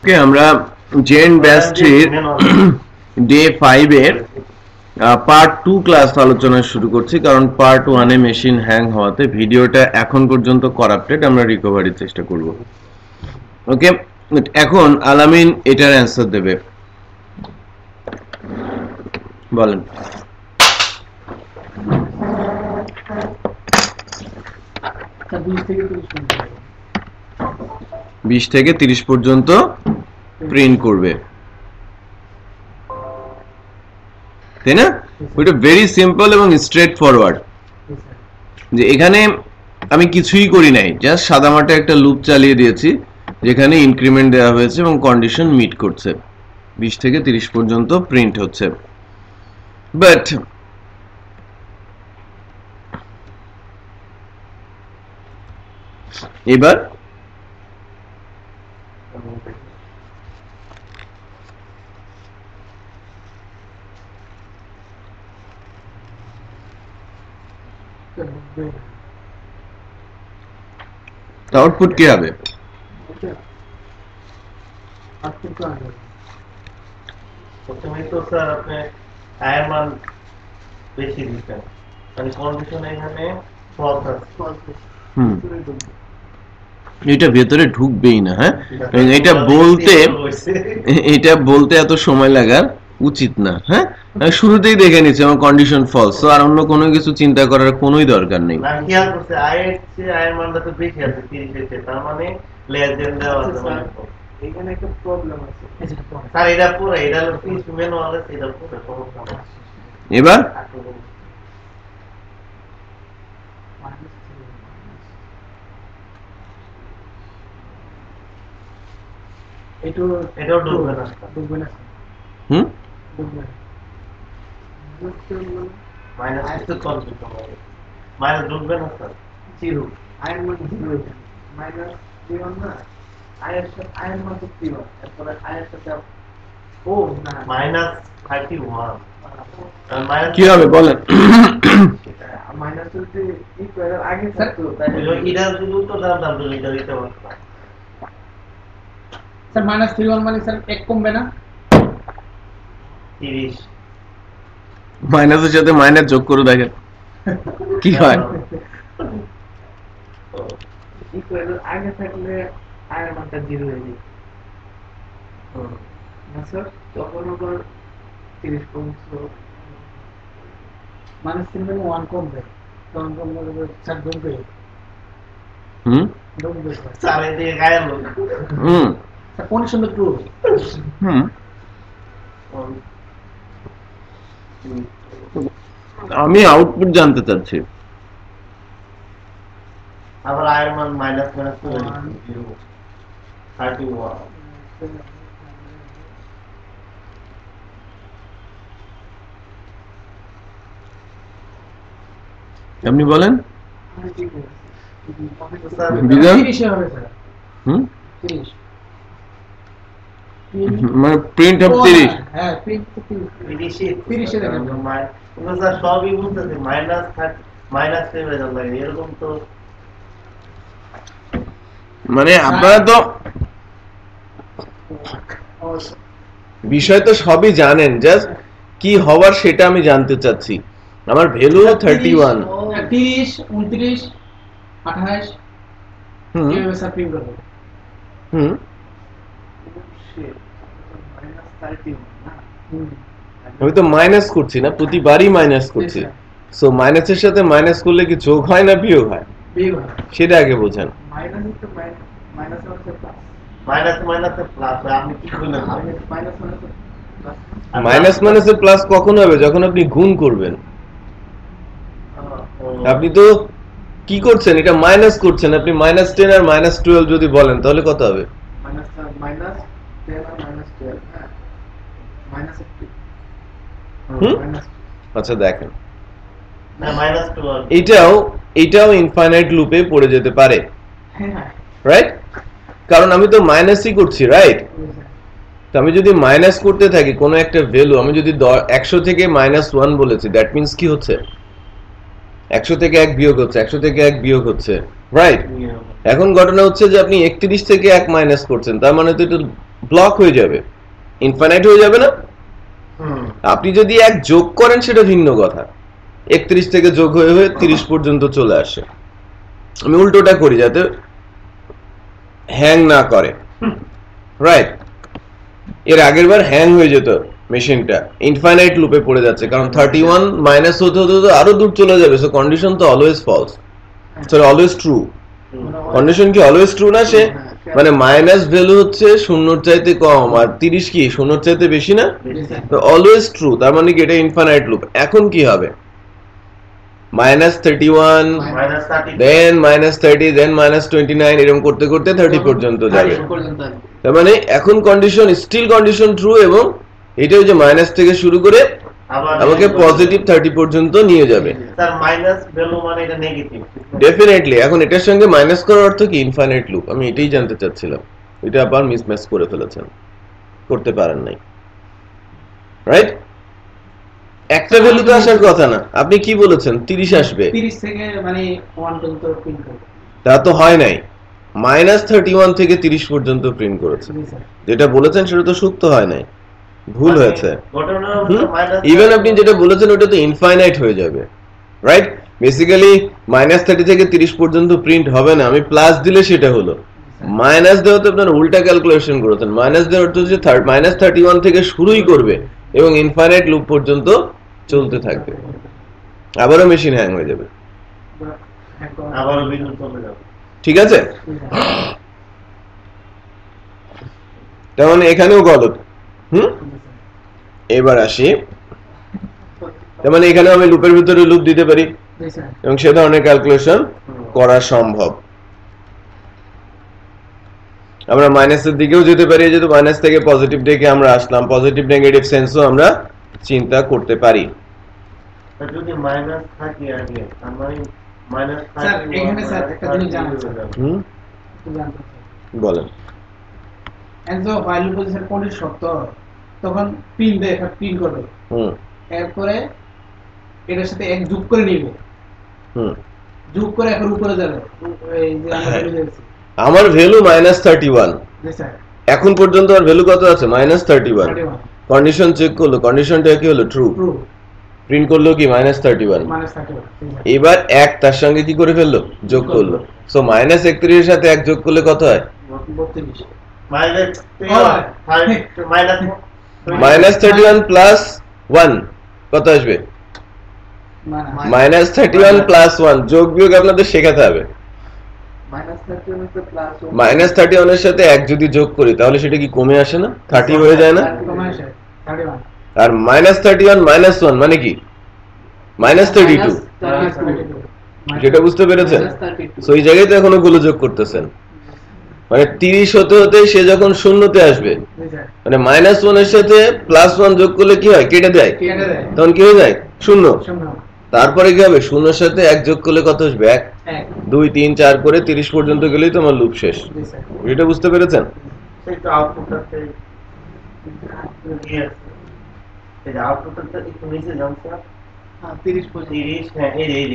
ওকে, আমরা gen batch 3 day 5 এর part 2 class আলোচনা শুরু করছি, কারণ পার্ট 1 এ মেশিন হ্যাং হওয়াতে ভিডিওটা এখন পর্যন্ত করাপ্টেড। আমরা রিকভারির চেষ্টা করব। ওকে, এখন আলামিন এটার অ্যান্সার দেবে, বলেন। 20 থেকে 30 পর্যন্ত প্রিন্ট করবে, তাই না? ওইটা ভেরি সিম্পল এবং স্ট্রেট ফরওয়ার্ড। যে এখানে আমি কিছুই করি নাই, জাস্ট সাদামাটা একটা লুপ চালিয়ে দিয়েছি যেখানে ইনক্রিমেন্ট দেওয়া হয়েছে এবং কন্ডিশন মিট করছে। 20 থেকে 30 পর্যন্ত প্রিন্ট হচ্ছে। বাট এবার আউটপুট কি হবে? প্রথমেই তো স্যার আপনি আয়ের মান বেশি দিচ্ছেন, মানে কন্ডিশন এখানে ফলস আছে। এটা ভেতরে ঢুকবেই না। হ্যাঁ, এটা বলতে এত সময় লাগার উচিত না। হ্যাঁ, শুরুতেই দেখে নিচ্ছি আমার কন্ডিশন ফলস, তো আর অন্য কোনো কিছু চিন্তা করার কোনোই দরকার নেই। না, খেয়াল করছে আয়ের মানটা তো বেশি আছে 30 এর, তার মানে লেস দেন দেওয়া আছে। মানে এখানে একটা প্রবলেম আছে স্যার, এটা পুরো এটা হলো 30 ম্যানুয়াল আছে, এটা পুরো সমস্যা আছে। এবার এটাও ঢুকবে না। মাইনাস তো কনফিউজ হবে, মাইনাস ঢুকবে না স্যার। জিরো আয়ের মান জিরো, মাইনাস 3 না, আয়ের মান তো 3, তারপরে আয়ের সাথে ও না মাইনাস 31, কি হবে বলেন? মাইনাস যদি ইকুয়াল আগে থাকতো তাহলে এটা শুধু তো দাম দিলে এটা দিতে পারতো স্যার। মাইনাস 31 মানে স্যার এক কমবে না? 30 মাইনাসের সাথে মাইনাস যোগ করে দেখেন কি হয়। ইকুয়াল আগে থাকলে আয়ের মানটা 0 হয়ে যায় না স্যার, তখন আবার 30 কমছে। মাইনাস 3 মানে 1 কমবে, তখন কমবে স্যার ঢুকবে। ঢুকবে স্যার এদিকে গায়ের লোক। স্যার কন্ডিশন তো ট্রু। আমি আউটপুট জানতে চাচ্ছি। আবার আয়ের মান মাইনাস 31। আপনি বলেন। মানে প্রিন্ট অফ 30। হ্যাঁ, প্রিন্ট 30 এর স্যার সবই বলতেছে মাইনাস এরকম তো। মানে আপনারা তো বিষয় তো সবই জানেন, জাস্ট কি হওয়ার সেটা আমি জানতে চাচ্ছি। আমার ভ্যালু 31, 30, 29, 28 কিভাবে স্যার প্রিন্ট করব? আমি তো মাইনাস করছি না, প্রতিবারই মাইনাস করছি। সো মাইনাসের সাথে মাইনাস করলে কি যোগ হয় না বিয়োগ হয়? সেটা আগে বোঝেন। মাইনাস মাইনাসে প্লাস কখন হবে? যখন আপনি গুণ করবেন। আপনি তো কি করছেন, এটা মাইনাস করছেন। আপনি -10 আর -12 যদি বলেন তাহলে কত হবে? আচ্ছা দেখেন, এটাও ইনফাইনাইট লুপে পড়ে যেতে পারে, রাইট? কারণ আমি তো মাইনাসই করছি, রাইট? তো আমি যদি মাইনাস করতে থাকি কোনো একটা ভ্যালু, আমি যদি 100 থেকে -1 বলেছি, দ্যাট মিন্স কি হচ্ছে? 100 থেকে 1 বিয়োগ হচ্ছে, 100 থেকে 1 বিয়োগ হচ্ছে, রাইট? এখন ঘটনা হচ্ছে যে আপনি 31 থেকে 1 মাইনাস করছেন, তার মানে তো এটা ব্লক হয়ে যাবে, ইনফাইনাইট হয়ে যাবে না। আপনি যদি এক যোগ করেন সেটা ভিন্ন কথা, 31 থেকে যোগ হয়ে হয়ে 30 পর্যন্ত চলে আসে। আমি উল্টোটা করি যাতে হ্যাং না করে, রাইট। এর আগের বার হ্যাং হয়ে যেত মেশিনটা, ইনফাইনাইট লুপে পড়ে যাচ্ছে, কারণ 31 মাইনাস হতে হতে হতে আরো দূর চলে যাবে। সো কন্ডিশন তো always false, sorry always true. Condition কি অলওয়েজ ট্রু না? সে মানে মাইনাস ভ্যালু হচ্ছে শূন্যর চাইতে কম, আর 30 কি শূন্যর চাইতে বেশি না? অলওয়েজ ট্রু, তার মানে কি এটা ইনফাইনাইট লুপ। এখন কি হবে? -31, দেন -30, দেন -29, এরকম করতে করতে 30 পর্যন্ত যাবে। তার মানে এখন কন্ডিশন স্টিল কন্ডিশন ট্রু, এবং এটা ওই যে মাইনাস থেকে শুরু করে আমাকে পজিটিভ 30 পর্যন্ত নিয়ে যাবে। স্যার মাইনাস ভ্যালু মানে এটা নেগেটিভ। ডেফিনেটলি। এখন এটার সঙ্গে মাইনাস করার অর্থ কি? Infinite loop. আমি এটাই জানতে চাচ্ছিলাম, এটা আবার মিসম্যাচ করে ফেলেছেন, করতে পারেন নাই, রাইট? একটা ভ্যালু তো আসার কথা না। আপনি কি বলেছেন 30 আসবে, 30 থেকে মানে 1 পর্যন্ত প্রিন্ট করব। তা তো হয় নাই। -31 থেকে 30 পর্যন্ত প্রিন্ট করেছে। যেটা বলেছেন সেটা তো সত্য হয় নাই, ভুল হয়েছে। ইভেন আপনি যেটা বলেছেন ওটা তো ইনফাইনাইট হয়ে যাবে, রাইট? বেসিক্যালি -30 থেকে 30 পর্যন্ত প্রিন্ট হবে না, আমি প্লাস দিলে সেটা হলো। মাইনাস দেওয়া তো আপনার উল্টা ক্যালকুলেশন করেছেন। মাইনাস দেওয়ার অর্থ হচ্ছে -31 থেকে শুরুই করবে এবং ইনফাইনাইট লুপ পর্যন্ত চলতে থাকবে, আবারও মেশিন হ্যাং হয়ে যাবে, আবারও বিদ্যুৎ চলে যাবে। ঠিক আছে? তার মানে এখানেও গলত। এবার আসি, তার মানে এখানে আমি লুপের ভিতরে লুপ দিতে পারি এবং সে ধরনের ক্যালকুলেশন করা সম্ভব। আমরা মাইনাসের দিকেও যেতে পারি, যেহেতু মাইনাস থেকে পজিটিভ দিকে আমরা আসলাম, পজিটিভ নেগেটিভ সেন্সও আমরা চিন্তা করতে পারি। যদি মাইনাস থাকে আগে আমরা মাইনাস স্যার এখানে স্যার একটা জিনিস জানার স্যার বলেন। এন্ড ফাইল পজিশন কোনটি সত্য তখন পিন দেয়, পিন করবে, এরপরে এটার সাথে এক যোগ করে নিব, যোগ করে এখন উপরে যাবে। এই যে আমরা বলেছি আমার ভ্যালু -31, জি স্যার, এখন পর্যন্ত আর ভ্যালু কত আছে? -31। কন্ডিশন চেক করলো, কন্ডিশনটা কি হলো? ট্রু। প্রিন্ট করলো কি? -31। এবার এক তার সঙ্গে কি করে ফেললো? যোগ করলো। সো -31 এর সাথে এক যোগ করলে কত হয়? -31 প্লাস 1 কত আসবে? -31 প্লাস 1। যোগ বিয়োগ আপনাদের শেখাতে হবে। -31 এর সাথে এক যদি যোগ করি তাহলে সেটা কি কমে আসে না? 30 হয়ে যায় না? আর -31 -1 মানে কি? -32। যেটা বুঝতে পেরেছেন? সো এই জায়গায় তো এখনো গুলো যোগ করতেছেন, মানে 30 হতে হতে সে যখন শূন্যতে আসবে, মানে -1 এর সাথে +1 যোগ করলে কি হয়? কেটে দেয়, তখন কি হয়ে যায়? শূন্য। তারপরে কি হবে? শূন্যের সাথে এক যোগ করলে কত আসবে? 1, 2, 3, 4 করে 30 পর্যন্ত গেলেই তোমার লুপ শেষ। এটা বুঝতে পেরেছেন? সেটা আউটপুটটাতে এই আউটপুটটা একটু নিচে যাচ্ছে না? 30 হ্যাঁ, এই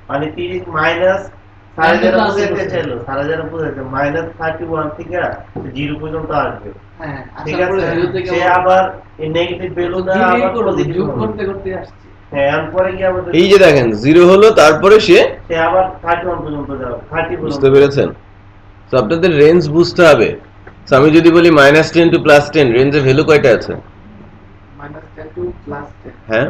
মানে 30 মাইনাস সারা যারা বুঝাতে চাইলো, সারা যারা বুঝাতে -31 থেকে 0 পর্যন্ত আসবে। হ্যাঁ, ঠিক আছে। সে আবার এই নেগেটিভ ভ্যালুটা আবার পজিটিভ যোগ করতে করতে আসছে। হ্যাঁ, এরপরে কি হবে? এই যে দেখেন 0 হলো, তারপরে সে আবার 31 পর্যন্ত যাবে, 30 পর্যন্ত। বুঝতে পেরেছেন? তো আপনাদের রেঞ্জ বুঝতে হবে। তো আমি যদি বলি -10 টু +10, রেঞ্জে ভ্যালু কয়টা আছে? -10 টু +10, হ্যাঁ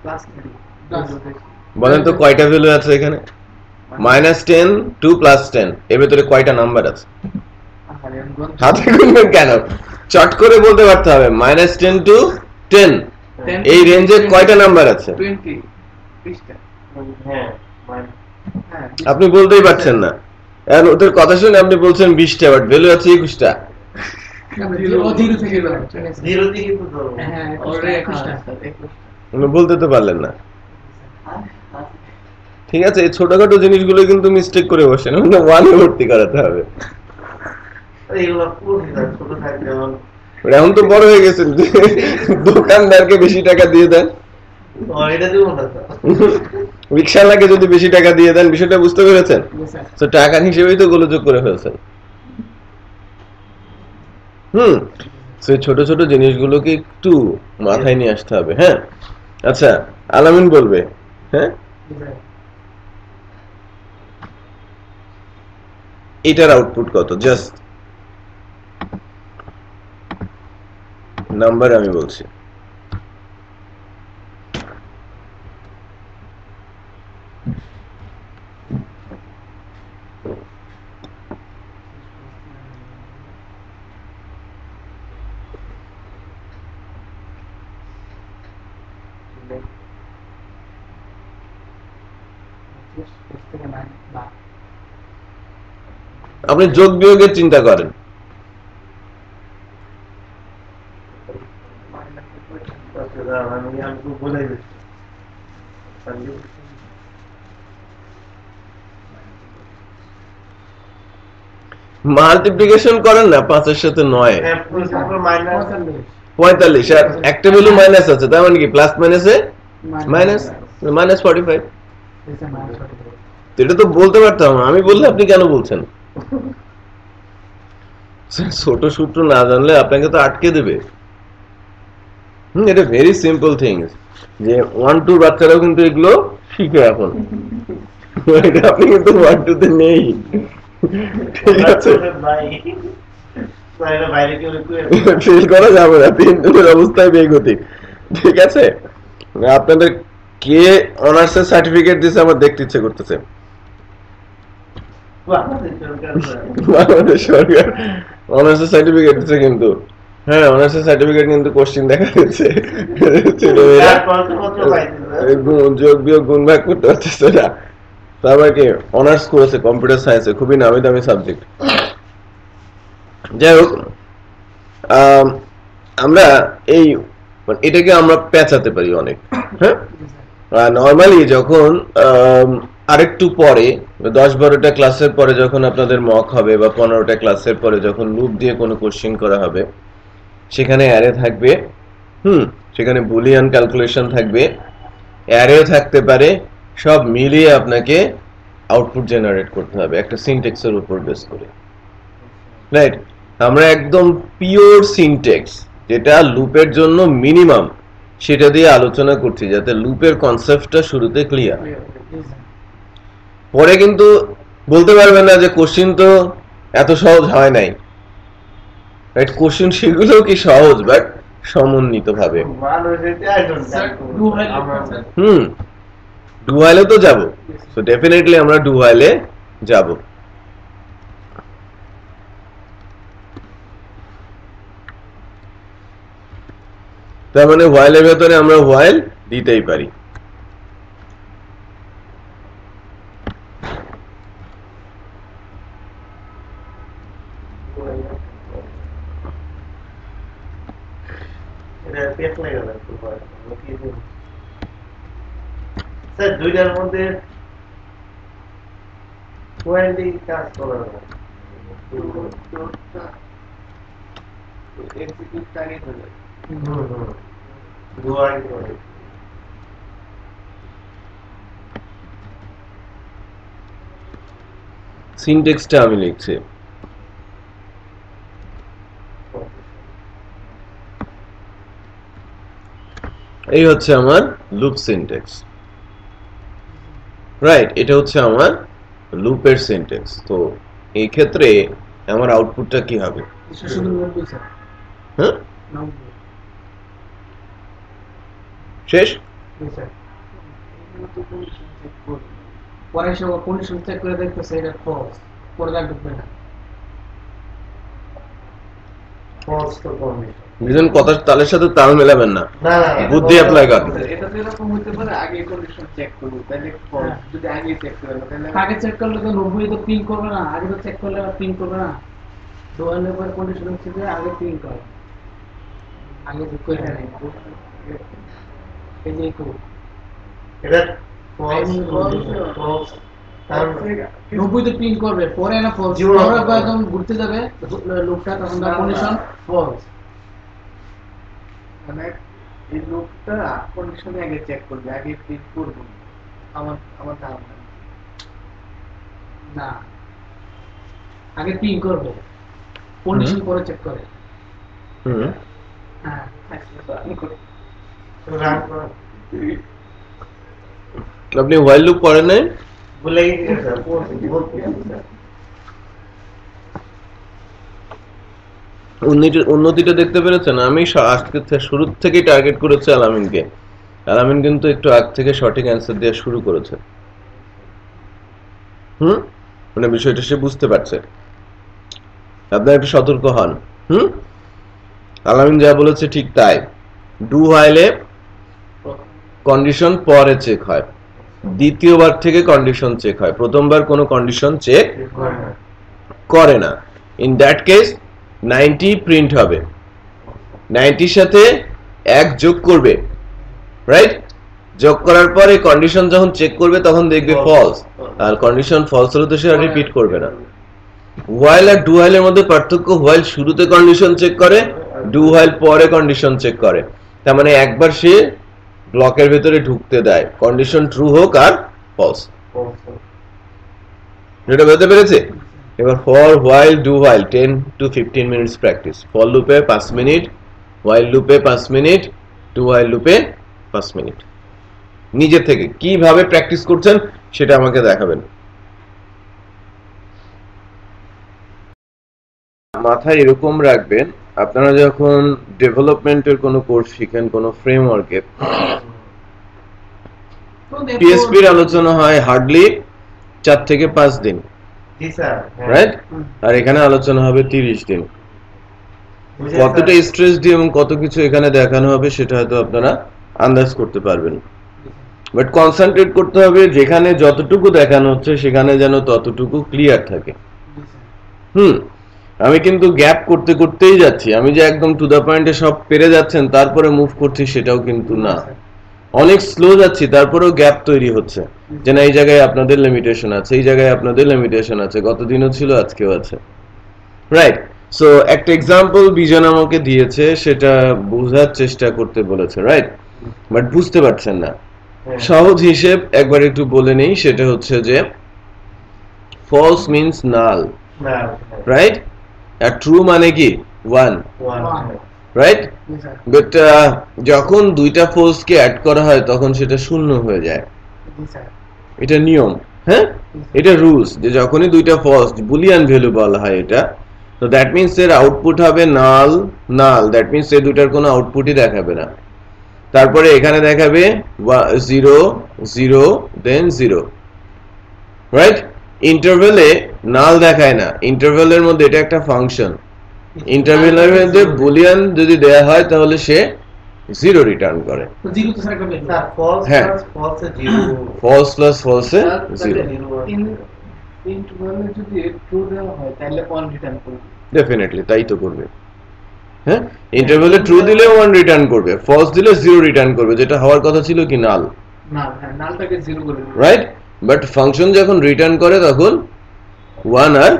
+30। বলেন তো কয়টা ভ্যালু আছে এখানে? -10 টু +10, এর ভিতরে কয়টা নাম্বার আছে? হাতে গুনবেন কেন? চট করে বলতে পারতে হবে। -10 টু 10, এই রেঞ্জে কয়টা নাম্বার আছে? 20 টা। হ্যাঁ, আপনি বলতেই পারছেন না। এখন ওদের কথা শুনে আপনি বলছেন 20টা, বাট ভ্যালু আছে 21টা। 0 থেকে 0 থেকে তো ধরো। হ্যাঁ, 21টা। বলতে তো পারলেন না। ঠিক আছে, এই ছোটখাটো জিনিসগুলো কিন্তু মিস্টেক করে বসেন, মানে 1 এ ভর্তি করাতে হবে। এইগুলো পুরো ছোট থাকে যেমন এখন তো বড় হয়ে গেছেন, দোকানদারকে বেশি টাকা দিয়ে দেন, এটা দিব না স্যার। রিকশাওয়ালাকে যদি বেশি টাকা দিয়ে দেন, বিষয়টা বুঝতে পেরেছেন? তো টাকার হিসেবেই তো গোলযোগ করে ফেলছেন। সেই ছোট ছোট জিনিসগুলোকে একটু মাথায় নিয়ে আসতে হবে। হ্যাঁ, আচ্ছা, আলামিন বলবে। হ্যাঁ, এটার আউটপুট কত? জাস্ট নাম্বার আমি বলছি। আপনি যোগ বিয়োগের চিন্তা করেন। মাল্টিপ্লিকেশন করেন না 5 এর সাথে 9 45 আর একটা ভ্যালু মাইনাস আছে, তার মানে কি প্লাস মাইনাসে মাইনাস -45। এটা তো বলতে পারতাম, আমি বললে আপনি কেন বলছেন? ছোট সূত্র না জানলে আপনাকে তো আটকে দেবে। এটা ভেরি সিম্পল থিংস, যে 1 2 বাচ্চারাও কিন্তু এগুলো শিখে এখন। আপনি কিন্তু 1 2 তে নেই, ঠিক আছে? ফেল করা যাবে না, 3 2 অবস্থায় বেগতিক, ঠিক আছে? আপনাদের কে অনার্সের সার্টিফিকেট দিয়েছে আমার দেখতে ইচ্ছে করতেছে। বাংলাদেশ সরকার অনার্সের সার্টিফিকেট দিচ্ছে কিন্তু। হ্যাঁ, অনার্সের সার্টিফিকেট কিন্তু কোশ্চেন দেখা যাচ্ছে, যোগ বিয়োগ গুণ ভাগ করতে পারতেছে না। তারপর কি অনার্স করেছে কম্পিউটার সায়েন্সে, খুবই নামি দামি সাবজেক্ট। যাই হোক, আমরা এই এটাকে আমরা পেঁচাতে পারি অনেক। হ্যাঁ, নরমালি যখন আরেকটু পরে 10-12টা ক্লাসের পরে যখন আপনাদের মক হবে, বা 15টা ক্লাসের পরে যখন লুপ দিয়ে কোনো কোশ্চেন করা হবে, সেখানে অ্যারে থাকবে, সেখানে বুলিয়ান ক্যালকুলেশন থাকবে, অ্যারেও থাকতে পারে, সব মিলিয়ে আপনাকে আউটপুট জেনারেট করতে হবে একটা সিনট্যাক্সের উপর বেস করে। রাইট, আমরা একদম পিওর সিনট্যাক্স, যেটা লুপের জন্য মিনিমাম, সেটা দিয়ে আলোচনা করছি, যাতে লুপের কনসেপ্টটা শুরুতে ক্লিয়ার। পরে কিন্তু বলতে পারবেন না যে কোশ্চেন তো এত সহজ হয় নাই। রাইট, কোশ্চেন সেগুলো কি সহজ, বাট সমন্বিত ভাবে। ডুয়াইলে তো যাব, সো ডেফিনেটলি আমরা ডুয়াইলে যাব। তার মানে হোয়াইলের ভেতরে আমরা হোয়াইল দিতেই পারি। স্যার দুইটার মধ্যে কোয়ালিটি কাজ করা যায়, সিনট্যাক্সটা আমি লিখছি। এই হচ্ছে আমার লুপ সিনট্যাক্স। রাইট, এটা হচ্ছে আমার লুপের সিনট্যাক্স। তো এই ক্ষেত্রে আমার আউটপুটটা কি হবে? হ্যাঁ, শেষ। পরে সে কন্ডিশন চেক করে দেখতেছে এটা ফলস, পরে দাগ ঢুকবে না। ফলস তো কন্ডিশন দুজন কথা তালের সাথে তাল মেলাবেন না, বুদ্ধি অ্যাপ্লাই করেন। এটা তো এরকম হতে পারে, আগে কন্ডিশন চেক করব, তাহলে ফলস যদি আগে চেক করে তাহলে আগে চেক করলে তো 90 তো প্রিন্ট করবে না, আগে তো চেক করলে আর প্রিন্ট করবে না। দোয়ালের পর কন্ডিশন হচ্ছে যে আগে প্রিন্ট করে, আগে তো কই না এই যে কো এটা ফলস ফলস তার 90 তো প্রিন্ট করবে, পরে না ফলস, পরে একদম ঘুরতে যাবে লুপটা, তখন তার কন্ডিশন ফলস। মানে এই লুপটা কন্ডিশনে আগে চেক করবে, আগে প্রিন্ট করব। আমার ধারণা না, আগে প্রিন্ট করবে, কন্ডিশন পরে চেক করে। হ্যাঁ রান করো আপনি while loop পড়েন নাই? ভুলে গেছি স্যার বলতে উন্নতিটা দেখতে পেরেছেন? আমি আজকে শুরু থেকেই টার্গেট করেছি আলামিনকে। আলামিন কিন্তু একটু আগ থেকে সঠিক অ্যান্সার দেওয়া শুরু করেছে। মানে বিষয়টা সে বুঝতে পারছে। আপনারা একটু সতর্ক হন। আলামিন যা বলেছে ঠিক তাই। ডু while এ কন্ডিশন পরে চেক হয়, দ্বিতীয়বার থেকে কন্ডিশন চেক হয়, প্রথমবার কোনো কন্ডিশন চেক করে না। ইন দ্যাট কেস 90 প্রিন্ট হবে, 90 সাথে 1 যোগ করবে, রাইট? যোগ করার পর এই কন্ডিশন যখন চেক করবে তখন দেখবে ফলস, আর কন্ডিশন ফলস হলে তো সে আর রিপিট করবে না। while আর ডু while এর মধ্যে পার্থক্য, while শুরুতে কন্ডিশন চেক করে, ডু while পরে কন্ডিশন চেক করে। তার মানে একবার সে ব্লকের ভিতরে ঢুকতে দেয়, কন্ডিশন ট্রু হোক আর ফলস। এটা বুঝতে পেরেছে? এবার for while do while 10 to 15 minutes practice. For লুপে 5 মিনিট, while লুপে 5 মিনিট, ডু while লুপে 5 মিনিট। নিজে থেকে কিভাবে প্র্যাকটিস করছেন সেটা আমাকে দেখাবেন। মাথায় এরকম রাখবেন, আপনারা যখন ডেভেলপমেন্টের কোনো কোর্স শিখেন, কোনো ফ্রেমওয়ার্কে, পিএসপির আলোচনা হয় হার্ডলি 4 থেকে 5 দিন, জি স্যার, রাইট? আর এখানে আলোচনা হবে 30 দিন। কতটা স্ট্রেস দিয়ে এবং কত কিছু এখানে দেখানো হবে সেটা হয়তো আপনারা আন্দাজ করতে পারবেন, বাট কনসেন্ট্রেট করতে হবে যেখানে যতটুকু দেখানো হচ্ছে সেখানে যেন ততটুকু ক্লিয়ার থাকে। আমি কিন্তু গ্যাপ করতে করতেই যাচ্ছি, আমি যে একদম টু দা পয়েন্টে সব পেরে যাচ্ছেন তারপরে মুভ করছি সেটাও কিন্তু না, অনেক স্লো যাচ্ছি তারপরেও গ্যাপ তৈরি হচ্ছে, যে না এই জায়গায় আপনাদের লিমিটেশন আছে, এই জায়গায় আপনাদের লিমিটেশন আছে, গতদিনও ছিল আজকেও আছে, রাইট? সো একটা এক্সাম্পল বিজন আমাকে দিয়েছে, সেটা বোঝার চেষ্টা করতে বলেছে, রাইট? বাট বুঝতে পারছেন না। সহজ হিসেব একবার একটু বলে নেই, সেটা হচ্ছে যে ফলস মিন্স নাল, রাইট? আর ট্রু মানে কি? 1, রাইট? বাট যখন দুইটা ফলস কে অ্যাড করা হয় তখন সেটা শূন্য হয়ে যায়, এটা নিয়ম, হ্যাঁ? এটা রুলস, যে যখনই দুইটা ফলস, বুলিয়ান ভ্যালু বলা হয় এটা, তো দ্যাট মিন্স এর আউটপুট হবে নাল, নাল, দ্যাট মিন্স এই দুইটার কোনো আউটপুটই দেখাবে না। তারপরে এখানে দেখাবে 0 0 দেন 0, রাইট? ইন্টারভ্যালে নাল দেখায় না, ইন্টারভ্যালের মধ্যে এটা একটা ফাংশন, ইন্টারভ্যালের মধ্যে বুলিয়ান যদি দেয়া হয় তাহলে সে 0 রিটার্ন করে। হ্যাঁ, ফলস প্লাস ফলসে 0, ইন্টারভ্যালে যদি ট্রু দেওয়া হয় তাহলে 1 রিটার্ন করবে, ডেফিনেটলি তাই তো করবে। হ্যাঁ, ইন্টারভ্যালে ট্রু দিলে 1 রিটার্ন করবে, ফলস দিলে 0 রিটার্ন করবে, যেটা হওয়ার কথা ছিল কি নাল, নাল, হ্যাঁ নালটাকে 0 করে দেবে, রাইট? বাট ফাংশন যখন রিটার্ন করে তখন 1 আর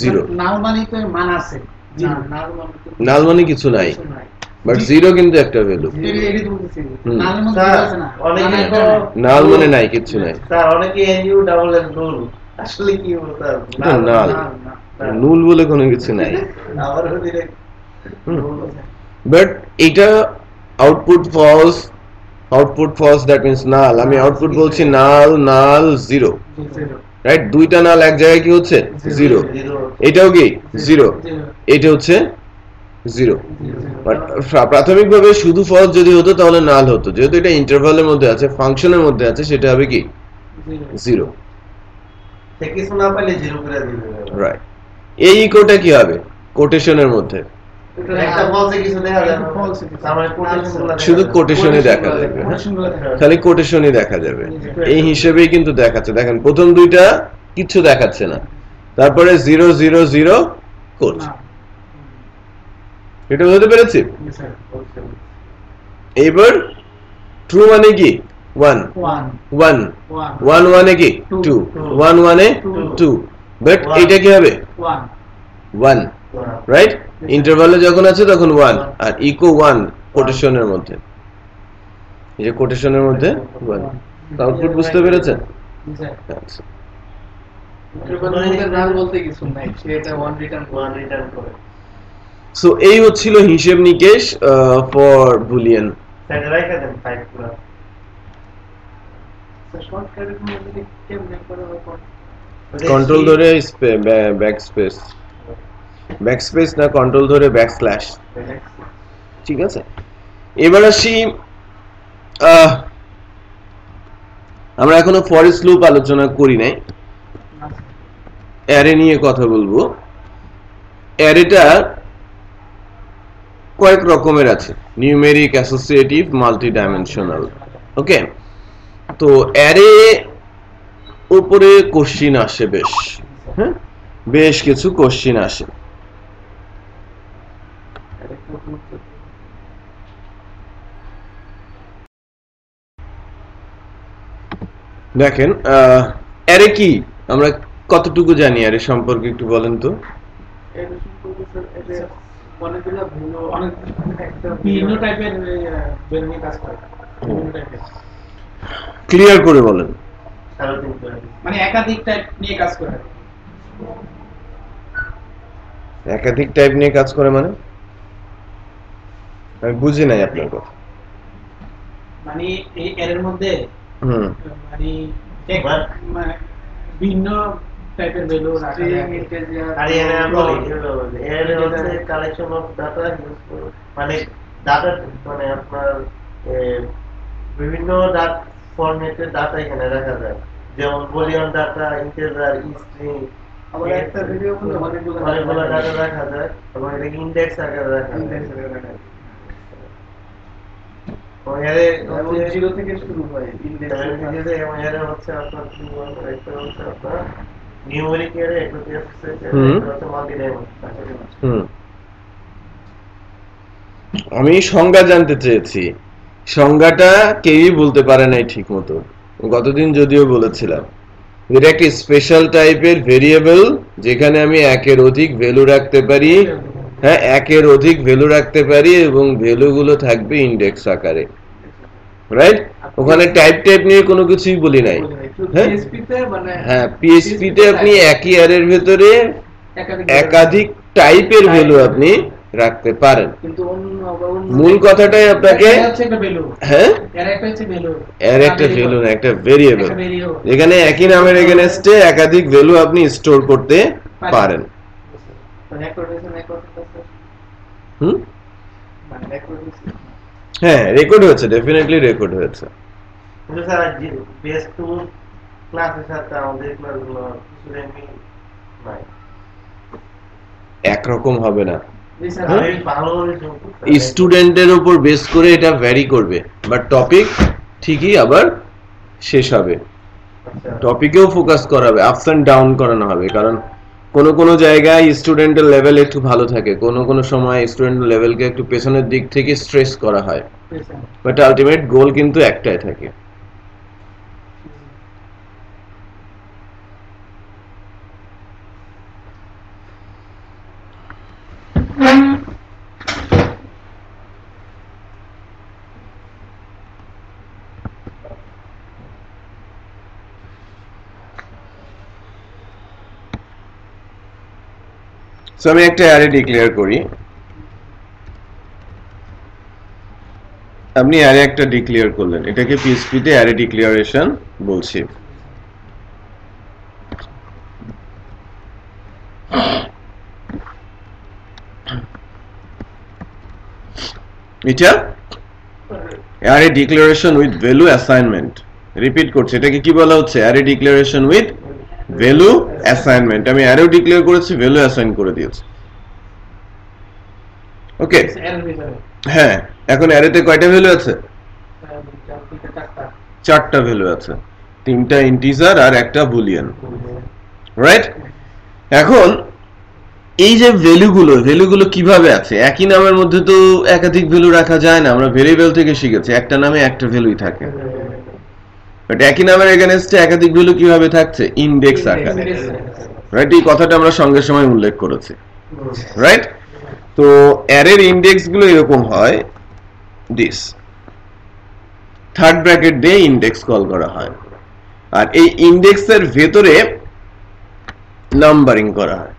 0। নাল মানে তো মান আছে, নাল মানে কিছু নাই, বাট 0 কিন্তু একটা ভ্যালু। নাল মানে নাই, কিছু নাই। স্যার অনেকে এনইউ ডাবল এর রুল আসলে কি বলতে নাল নুল বলে কোনো কিছু নাই, আবার ডাইরেক্ট বাট এটা output false, output false, that means null. আমি আউটপুট বলছি নাল, নাল 0, রাইট? দুইটা নাল এক জায়গায় কি হচ্ছে? 0। এটাও কি 0, এটা হচ্ছে 0। বাট প্রাথমিকভাবে শুধু ফলস যদি হতো তাহলে নাল হতো, যেহেতু এটা ইন্টারভালের মধ্যে আছে, ফাংশনের মধ্যে আছে, সেটা হবে কি 0, কিছু না পাইলে 0 করে দিবে, রাইট? এই ইকোটা কি হবে? কোটেশনের মধ্যে, একটা ফলসে কিছু দেখা যাবে, তারপরে কোটেশন শুধু কোটেশনই দেখা যাবে, খালি কোটেশনই দেখা যাবে, এই হিসেবেই কিন্তু দেখাচ্ছে। দেখেন প্রথম দুইটা কিছু দেখাচ্ছে না, তারপরে 0 0 0 করছে, এটা বুঝতে পেরেছি? এবার ট্রু মানে কি? 1 1 1 মানে কি? 2 1 মানে 2, বাট এটা কি হবে? 1, রাইট? ইন্টারভালে যখন আছে তখন 1, আর ইকো 1 কোটেশনের মধ্যে, এই যে কোটেশনের মধ্যে 1। আউটপুট বুঝতে পেরেছেন? আচ্ছা, ইন্টারভ্যালের মধ্যে নাল বলতে কিছু নাই, সে এটা 1 রিটার্ন করে। সো এই হচ্ছিল হিসেব নিকেশ ফর বুলিয়ান। স্যার রাইখা দেন 5 পুরো শর্টকাটের মধ্যে কেমনে করে হয় কন্ট্রোল ধরে ব্যাকস্পেস, ব্যাকস্পেস না কন্ট্রোল ধরে ব্যাকস্ল্যাশ, ঠিক আছে। এবার আসি আমরা এখনো ফরেস্ট লুপ আলোচনা করি নাই, অ্যারে নিয়ে কথা বলবো। অ্যারেটা কয়েক রকমের আছে, নিউমেরিক, অ্যাসোসিয়েটিভ, মাল্টি ডাইমেনশনাল। ওকে, তো অ্যারে উপরে কোশ্চিন আসে বেশ, হ্যাঁ বেশ কিছু কোশ্চিন আসে। দেখেন অ্যারে কি, আমরা কতটুকু জানি অ্যারে সম্পর্কে একটু বলেন তো। বিভিন্ন টাইপের বেল নিয়ে কাজ করে, ক্লিয়ার করে বলেন। মানে একাধিক টাইপ নিয়ে কাজ করে। একাধিক টাইপ নিয়ে কাজ করে মানে আমি বুঝি নাই আপনার কথা। মানে এই এর মধ্যে মানে ভিন্ন টাইপের ভ্যালু রাখা যায়। আর এর আমরা এর হচ্ছে কালেকশন অফ ডাটা, মানে ডাটা মানে আপনার বিভিন্ন ডাটা ফরম্যাটের ডাটা এখানে রাখা যায়, যেমন বুলিয়ান ডাটা, ইন্টিজার, স্ট্রিং, আবার একটা ভিডিও মধ্যে অনেকগুলো ডাটা রাখা যায়, এবং এটাকে ইনডেক্স আকারে রাখা যায়। এরে জিরো থেকে শুরু হয় ইনডেক্স এবং এরে হচ্ছে আপনার একটা হচ্ছে আপনার নিউমেরিক এরে, একটা হচ্ছে মাল্টি ডাইমেনশনাল। আমি সংজ্ঞা জানতে চেয়েছি, সংজ্ঞাটা কেউই বলতে পারে নাই ঠিক মতো। গতদিন যদিও বলেছিলাম এটা একটি স্পেশাল টাইপের ভেরিয়েবল যেখানে আমি একের অধিক ভ্যালু রাখতে পারি, হ্যাঁ একের অধিক ভ্যালু রাখতে পারি এবং ভ্যালুগুলো থাকবে ইনডেক্স আকারে, রাইট। ওখানে টাইপ টাইপ নিয়ে কোনো কিছুই বলি নাই। হ্যাঁ পিএইচপি তে আপনি একই অ্যারের ভিতরে একাধিক টাইপের ভ্যালু আপনি রাখতে পারেন, মূল কথাটাই আপনাকে হ্যাঁ এর একটা ভ্যালু না একটা ভেরিয়েবল, যেখানে একই নামের এগেইনস্টে একাধিক ভ্যালু আপনি স্টোর করতে পারেন। হ্যাঁ রেকর্ড হয়েছে, ডেফিনেটলি রেকর্ড হয়েছে। কিন্তু স্যার বেস টু ক্লাসের সাথে আমাদের ক্লাসগুলো নাই, একরকম হবে না, স্টুডেন্টের উপর বেস করে এটা ভ্যারি করবে, বাট টপিক ঠিকই আবার শেষ হবে, টপিকেও ফোকাস করা হবে, আপস এন্ড ডাউন করানো হবে। কারণ কোনো জায়গায় স্টুডেন্টের লেভেল একটু ভালো থাকে, কোনো সময় স্টুডেন্টের লেভেলকে একটু পেছনের দিক থেকে স্ট্রেস করা হয়, বাট আলটিমেট গোল কিন্তু একটাই থাকে। সো আমি একটা অ্যারে ডিক্লেয়ার করি, আপনি অ্যারে একটা ডিক্লেয়ার করলেন, এটাকে পিএইচপি তে অ্যারে ডিক্লারেশন বলছি। এটা array declaration with value assignment, repeat করছি, এটাকে কি বলা হচ্ছে? Array declaration with value assignment. আমি অ্যারেও ডিক্লেয়ার করেছি, ভ্যালু অ্যাসাইন করে দিয়েছি। ওকে হ্যাঁ, এখন অ্যারেতে কয়টা ভ্যালু আছে? চারটা ভ্যালু আছে, তিনটা ইন্টিজার আর একটা বুলিয়ান, রাইট। এখন এই যে ভ্যালুগুলো কিভাবে আছে? একই নামের মধ্যে তো একাধিক ভ্যালু রাখা যায় না, আমরা ভেরিয়েবল থেকে শিখেছি একটা নামে একটা ভ্যালুই থাকে, বাট একই নামের এগেইনস্টে একাধিক ভ্যালু কিভাবে থাকছে? ইনডেক্স আকারে, রাইট। এই কথাটা আমরা সঙ্গে সময় উল্লেখ করেছি, রাইট। তো অ্যারের ইনডেক্স গুলো এরকম হয়, দিস থার্ড ব্র্যাকেট দিয়ে ইনডেক্স কল করা হয়, আর এই ইনডেক্সের ভেতরে নাম্বারিং করা হয়,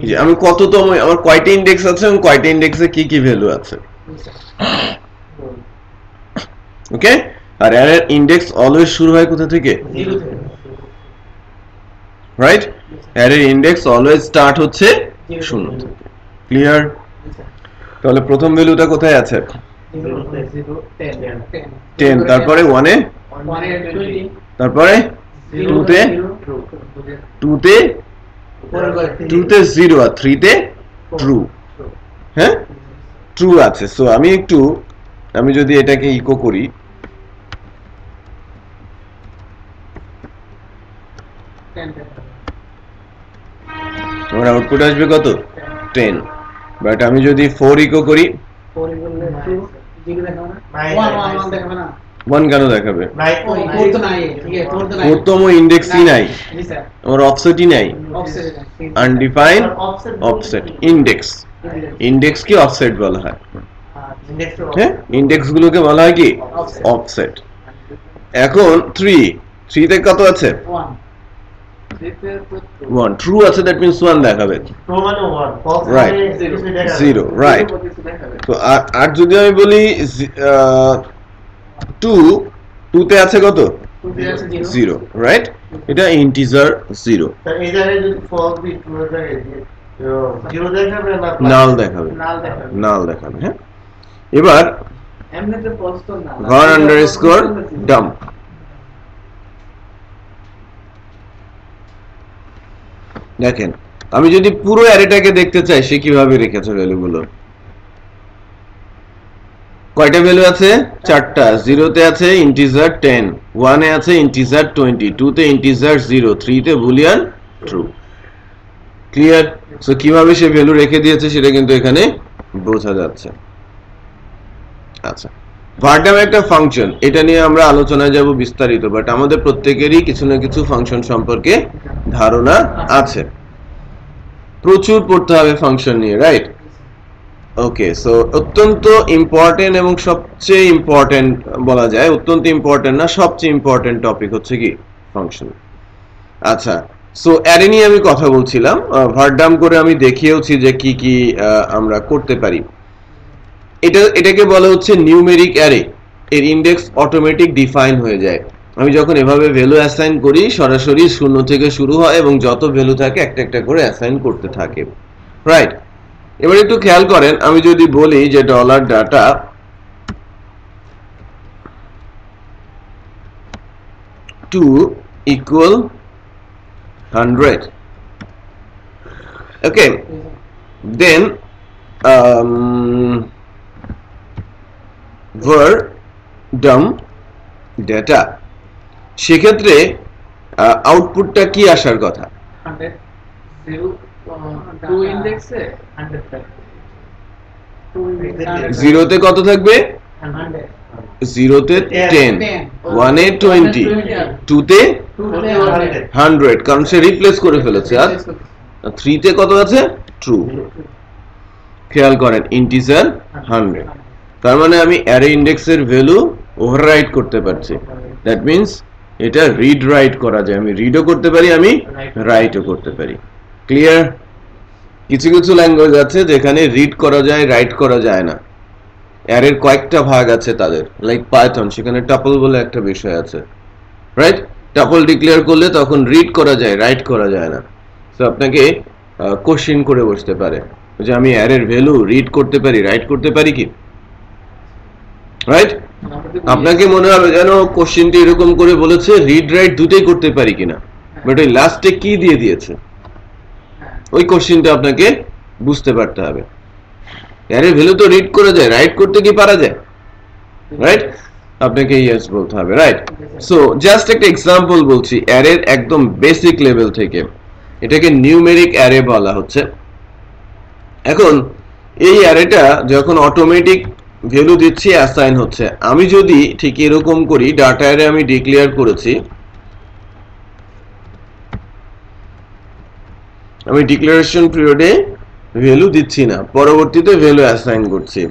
যে আমি কততম, আমার কয়টা ইন্ডেক্স আছে এবং কয়টা ইন্ডেক্সে কি কি ভ্যালু আছে। ওকে, আর অ্যারের ইন্ডেক্স অলওয়েজ শুরু হয় কোথা থেকে? রাইট, অ্যারের ইন্ডেক্স অলওয়েজ স্টার্ট হচ্ছে 0 থেকে। ক্লিয়ার? তাহলে প্রথম ভ্যালুটা কোথায় আছে? 10, তারপরে 1 এ, তারপরে 2 তে, 2 তে 0 আর 3 তে ট্রু। হ্যাঁ, ট্রু আছে। সো আমি যদি এটাকে ইকো করি, আমার আউটপুট আসবে কত? 10। বাট আমি যদি 4 ইকো করি, 1 কেন দেখাবে? 4তম ইন্ডেক্সই নাই, আমার অফসেটই নাই, আনডিফাইন্ড অফসেট ইন্ডেক্স। ইন্ডেক্স কি অফসেট বলা হয়? হ্যাঁ, ইন্ডেক্স গুলোকে বলা হয় কি? অফসেট। এখন 3 তে কত আছে? 1, ট্রু আছে, দ্যাট মিন্স 1 দেখাবে, রাইট, 0, রাইট। তো আর যদি আমি বলি 2 তে আছে কত? 0, রাইট, এটা ইন্টিজার 0, নাল দেখাবে, নাল দেখাবে। হ্যাঁ, এবার var underscore dump, দেখেন আমি যদি পুরো অ্যারেটাকে দেখতে চাই সে কিভাবে রেখেছে ভ্যালুগুলো। কয়টা ভ্যালু আছে? 4টা। 0 তে আছে ইন্টিজার 10, 1 এ আছে ইন্টিজার 20, 2 তে ইন্টিজার 0, 3 তে বুলিয়ান ট্রু। ক্লিয়ার? সো কিভাবে সে ভ্যালু রেখে দিয়েছে সেটা কিন্তু এখানে বোঝা যাচ্ছে। আচ্ছা, ভারডাম একটা ফাংশন, এটা নিয়ে আমরা আলোচনায় যাব বিস্তারিত, বাট আমাদের প্রত্যেকেরই কিছু না কিছু ফাংশন সম্পর্কে ধারণা আছে, প্রচুর পড়তে হবে ফাংশন নিয়ে, রাইট? ওকে, সো অত্যন্ত ইম্পর্টেন্ট এবং সবচেয়ে ইম্পর্টেন্ট বলা যায়, অত্যন্ত ইম্পর্টেন্ট না, সবচেয়ে ইম্পর্টেন্ট টপিক হচ্ছে কি? ফাংশন। আচ্ছা, সো অ্যারে নিয়ে আমি কথা বলছিলাম, ভারডাম করে আমি দেখিয়েওছি যে কি কি আমরা করতে পারি। এটাকে বলা হচ্ছে নিউমেরিক অ্যারে। এর ইন্ডেক্স অটোমেটিক ডিফাইন হয়ে যায়। আমি যখন এভাবে ভ্যালু অ্যাসাইন করি, সরাসরি 0 থেকে শুরু হয় এবং যত ভ্যালু থাকে একটা একটা করে অ্যাসাইন করতে থাকে, রাইট? এবার একটু খেয়াল করেন, আমি যদি বলি যে ডলার ডাটা টু ইকুয়াল 100, ওকে, দেন var dump data, সেক্ষেত্রে আউটপুটটা কি আসার কথা? 0 তে কত থাকবে? 0 তে 10, 1 এ 20, 2 তে 100, কারণ সে রিপ্লেস করে ফেলেছে। আর 3 তে কত আছে? ট্রু। খেয়াল করেন, ইন্টিজার 100, তার মানে আমি অ্যারে ইন্ডেক্সের ভ্যালু ওভাররাইট করতে পারছি। দ্যাট মিন্স এটা রিড রাইট করা যায়, আমি রিডও করতে পারি, আমি রাইটও করতে পারি। ক্লিয়ার? কিছু কিছু ল্যাঙ্গুয়েজ আছে যেখানে রিড করা যায়, রাইট করা যায় না। অ্যারের কয়েকটা ভাগ আছে তাদের, লাইক পাইথন, সেখানে টাপল বলে একটা বিষয় আছে, রাইট? টাপল ডিক্লেয়ার করলে তখন রিড করা যায়, রাইট করা যায় না। তো আপনাকে কোশ্চেন করে বসতে পারে যে আমি অ্যারের ভ্যালু রিড করতে পারি, রাইট করতে পারি কি? রাইট? আপনাকে মনে হবে যেন কোশ্চেনটি এরকম করে বলেছে রিড রাইট দুটোই করতে পারি কিনা, বাট ওই লাস্টে কি দিয়ে দিয়েছে ওই কোশ্চেনটা আপনাকে বুঝতে পারতে হবে। অ্যারের ভ্যালু তো রিড করা যায়, রাইট করতে কি পারা যায়? রাইট? আপনাকে ইয়েস বলতে হবে, রাইট? সো জাস্ট একটা এক্সাম্পল বলছি অ্যারের একদম বেসিক লেভেল থেকে, এটাকে নিউমেরিক অ্যারে বলা হচ্ছে। এখন এই অ্যারেটা যখন অটোমেটিক ভ্যালু দিচ্ছি, অ্যাসাইন হচ্ছে, আমি যদি ঠিক এরকম করি, ডাটা অ্যারে আমি ডিক্লেয়ার করেছি, আমি ডিক্লারেশন পিরিয়ডে ভ্যালু দিচ্ছি না, পরবর্তীতে ভ্যালু অ্যাসাইন করছি।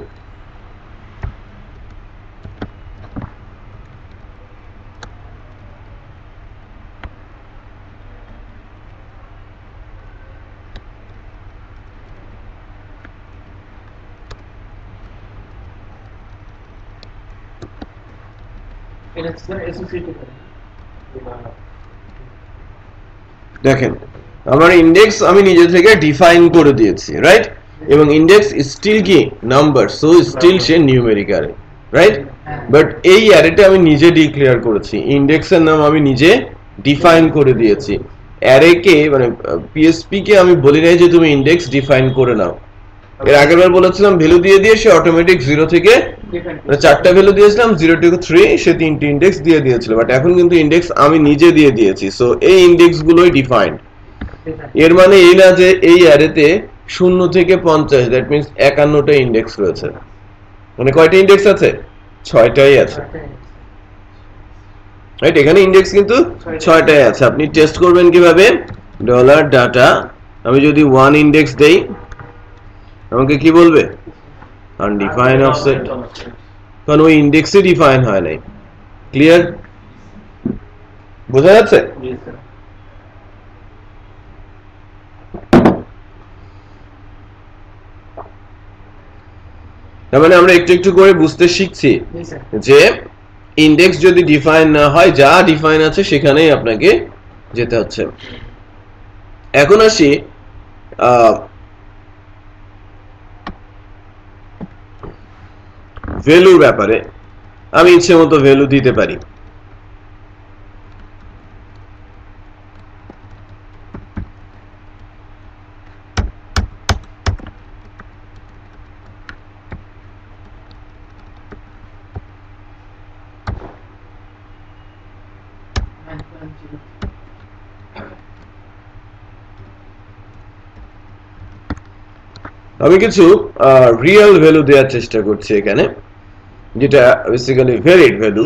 এটা হচ্ছে অ্যাসোসিয়েটিভ দেখেন আমার ইন্ডেক্স আমি নিজে থেকে ডিফাইন করে দিয়েছি, রাইট? এবং ইন্ডেক্স স্টিল কি নাম্বার, সো স্টিল সে নিউমেরিক অ্যারে, রাইট? বাট এই অ্যারেটা আমি নিজে ডিক্লেয়ার করেছি, ইন্ডেক্সের নাম আমি নিজে ডিফাইন করে দিয়েছি। অ্যারে কে মানে পিএসপি কে আমি বলি নাই যে তুমি ইন্ডেক্স ডিফাইন করে নাও। এর আগেরবার বলেছিলাম ভ্যালু দিয়ে দিয়ে সে অটোমেটিক 0 থেকে চারটা ভ্যালু দিয়েছিলাম, 0 থেকে 3 সে তিনটি ইন্ডেক্স দিয়ে দিয়েছিল। বাট এখন কিন্তু ইন্ডেক্স আমি নিজে দিয়ে দিয়েছি, সো এই ইন্ডেক্স গুলোই ডিফাইন্ড। এর মানে এই না যে এই অ্যারেতে 0 থেকে 50 দ্যাট মিন্স 51টা ইন্ডেক্স রয়েছে। মানে কয়টা ইন্ডেক্স আছে? 6টাই আছে, রাইট? এখানে ইন্ডেক্স কিন্তু 6টাই আছে। আপনি টেস্ট করবেন কিভাবে? ডলার ডাটা আমি যদি 1 ইন্ডেক্স দেই আমাকে কি বলবে? আনডিফাইন্ড অফসেট, কারণ ওই ইন্ডেক্সে ডিফাইন হয় নাই। ক্লিয়ার? বোঝা যাচ্ছে? তার মানে আমরা একটু একটু করে বুঝতে শিখছি যে ইন্ডেক্স যদি ডিফাইন না হয়, যা ডিফাইন আছে সেখানেই আপনাকে যেতে হচ্ছে। এখন আসি ভ্যালুর ব্যাপারে। আমি ইচ্ছে মতো ভ্যালু দিতে পারি। আমি কিছু রিয়েল ভ্যালু দেওয়ার চেষ্টা করছি এখানে, যেটা বেসিক্যালি ভ্যালিড ভ্যালু,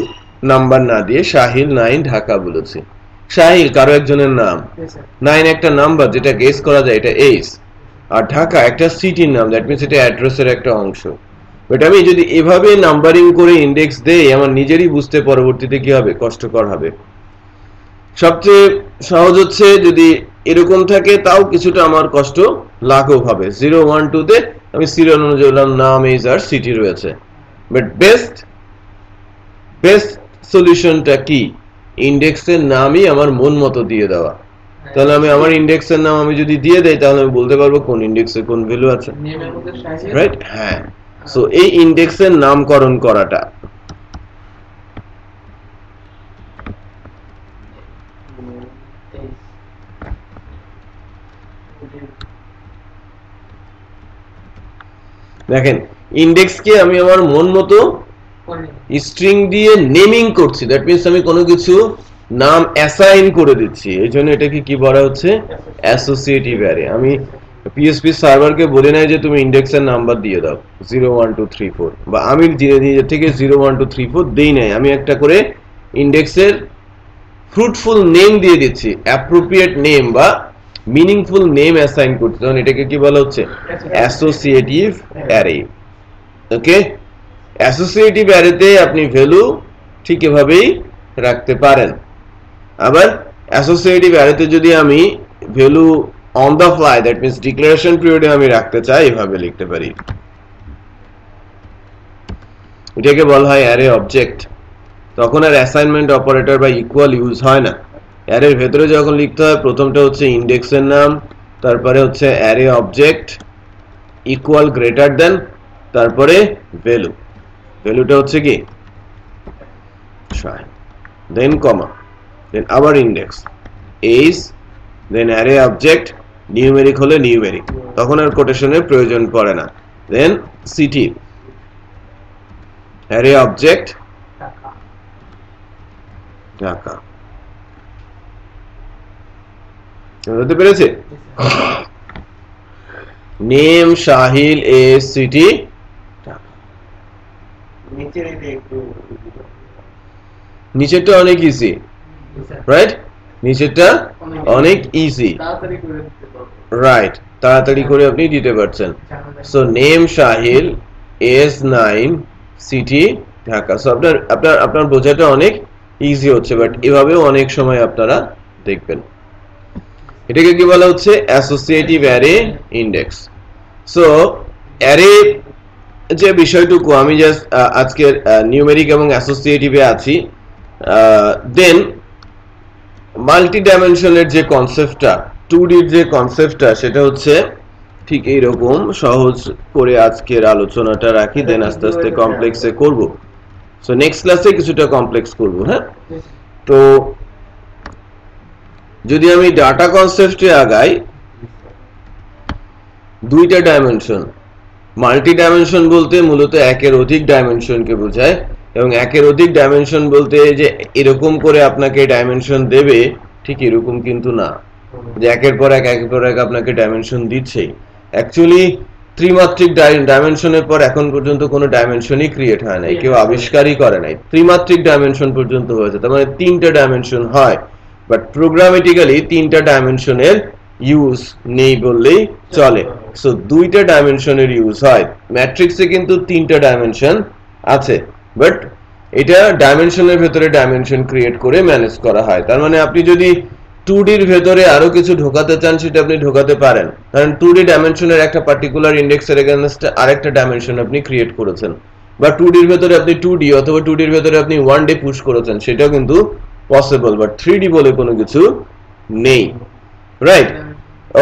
নাম্বার না দিয়ে। শাহিল 9 ঢাকা বলেছি। শাহিল কারো একজনের নাম, 9 একটা নাম্বার যেটা গেস করা যায়, এটা এইস। আর ঢাকা একটা সিটির নাম, দ্যাট মিন্স এটা অ্যাড্রেসের একটা অংশ। বাট আমি যদি এভাবে নাম্বারিং করে ইন্ডেক্স দেই, আমার নিজেরই বুঝতে পরবর্তীতে কি হবে, কষ্টকর হবে। সবচেয়ে সহজ হচ্ছে যদি এরকম থাকে, তাও কিছুটা আমার কষ্ট লাঘব হবে। 0 1 2 তে আমি সিরিয়াল অনুযায়ী নাম, এজ আর সিটি রয়েছে। বাট বেস্ট সলিউশনটা কি? ইন্ডেক্সের নামই আমার মন মতো দিয়ে দেওয়া। তাহলে আমি আমার ইন্ডেক্সের নাম আমি যদি দিয়ে দেই, তাহলে আমি বলতে পারবো কোন ইন্ডেক্সে কোন ভ্যালু আছে, রাইট? হ্যাঁ, সো এই ইন্ডেক্সের নামকরণ করাটা। দেখেন ইন্ডেক্সকে আমি আমার মন মতো স্ট্রিং দিয়ে নেমিং করছি, দ্যাট মিন্স আমি কোনো কিছু নাম অ্যাসাইন করে দিচ্ছি। এই জন্য এটাকে কি বলা হচ্ছে? Associative array. আমি পিএসপি সার্ভারকে বলে নাই যে তুমি ইন্ডেক্সের নাম্বার দিয়ে দাও 0 1 2 3 4, বা আমি নিজে থেকে 0 1 2 3 4 দেই নাই। আমি একটা করে ইন্ডেক্সের ফ্রুটফুল নেম দিয়ে দিচ্ছি, অ্যাপ্রোপ্রিয়েট নেম বা মিনিংফুল নেম অ্যাসাইন করতে। তখন এটাকে কি বলা হচ্ছে? Associative array. ওকে, অ্যাসোসিয়েটিভ অ্যারেতে আপনি ভ্যালু ঠিক এভাবেই রাখতে পারেন। আবার অ্যাসোসিয়েটিভ অ্যারেতে যদি আমি value on the fly, that means declaration পিরিয়ডে আমি রাখতে চাই, এভাবে লিখতে পারি। এটাকে বলা হয় অ্যারে অবজেক্ট। তখন আর অ্যাসাইনমেন্ট অপারেটর বা ইকুয়াল ইউজ হয় না। অ্যারের ভেতরে যখন লিখতে হয়, প্রথমটা হচ্ছে ইন্ডেক্সের নাম, তারপরে হচ্ছে array object equal greater than, তারপরে ভ্যালু। ভ্যালুটা হচ্ছে কি দেন কমা, দেন আবার ইন্ডেক্স এইজ, দেন অ্যারে অবজেক্ট, নিউমেরিক হলে নিউমেরিক, তখন আর কোটেশনের প্রয়োজন পড়ে না। দেন সিটি, অ্যারে অবজেক্ট ঢাকা। বুঝতে পেরেছে? নেম শাহিল, এস, সিটি, নিচেরটা অনেক ইজি, রাইট? নিচেরটা অনেক ইজি, রাইট? তাড়াতাড়ি করে আপনি দিতে পারছেন। সো নেম শাহিল, এস 9, সিটি ঢাকা। সো আপনার বোঝাটা অনেক ইজি হচ্ছে। বাট এভাবেও অনেক সময় আপনারা দেখবেন। এটাকে কি বলা হচ্ছে? Associative array index. So array যে বিষয়টুকু আমি জাস্ট আজকের নিউমেরিক এবং অ্যাসোসিয়েটিভে আছি, দেন মাল্টি ডাইমেনশনের যে কনসেপ্টটা 2D এর যে কনসেপ্টটা সেটা হচ্ছে ঠিক এইরকম সহজ করে আজকের আলোচনাটা রাখি, দেন আস্তে আস্তে কমপ্লেক্সে করব। সো নেক্সট ক্লাসে কিছুটা কমপ্লেক্স করব। হ্যাঁ, তো যদি আমি ডাটা কনসেপ্টে আগাই, দুইটা ডাইমেনশন। মাল্টি ডাইমেনশন বলতে মূলত একের অধিক ডাইমেনশনকে বোঝায়, এবং একের অধিক ডাইমেনশন বলতে যে এরকম করে আপনাকে ডাইমেনশন দেবে ঠিক এরকম কিন্তু না, যে একের পর এক একের পর এক আপনাকে ডাইমেনশন দিচ্ছেই। অ্যাকচুয়ালি ত্রিমাত্রিক ডাইমেনশনের পর এখন পর্যন্ত কোনো ডাইমেনশনই ক্রিয়েট হয় নাই, কেউ আবিষ্কারই করে নাই। ত্রিমাত্রিক ডাইমেনশন পর্যন্ত হয়েছে, তার মানে তিনটা ডাইমেনশন হয়, বাট প্রোগ্রামেটিক্যালি তিনটা ডাইমেনশনের ইউজ নেই বললেই চলে। সো দুইটা ডাইমেনশনের ইউজ হয়। ম্যাট্রিক্সে কিন্তু তিনটা ডাইমেনশন আছে, বাট এটা ডাইমেনশনের ভেতরে ডাইমেনশন ক্রিয়েট করে ম্যানেজ করা হয়। তার মানে আপনি যদি 2D এর ভেতরে আরো কিছু ঢোকাতে চান সেটা আপনি ঢোকাতে পারেন, কারণ 2D ডাইমেনশনের একটা পার্টিকুলার ইন্ডেক্সের এগেইনস্টে আরেকটা ডাইমেনশন আপনি ক্রিয়েট করেছেন, বা 2D এর ভেতরে আপনি 2D অথবা 2D এর ভেতরে আপনি 1D পুশ করেছেন, সেটাও কিন্তু পসিবল। বাট 3D বলে কোনো কিছু নেই, রাইট?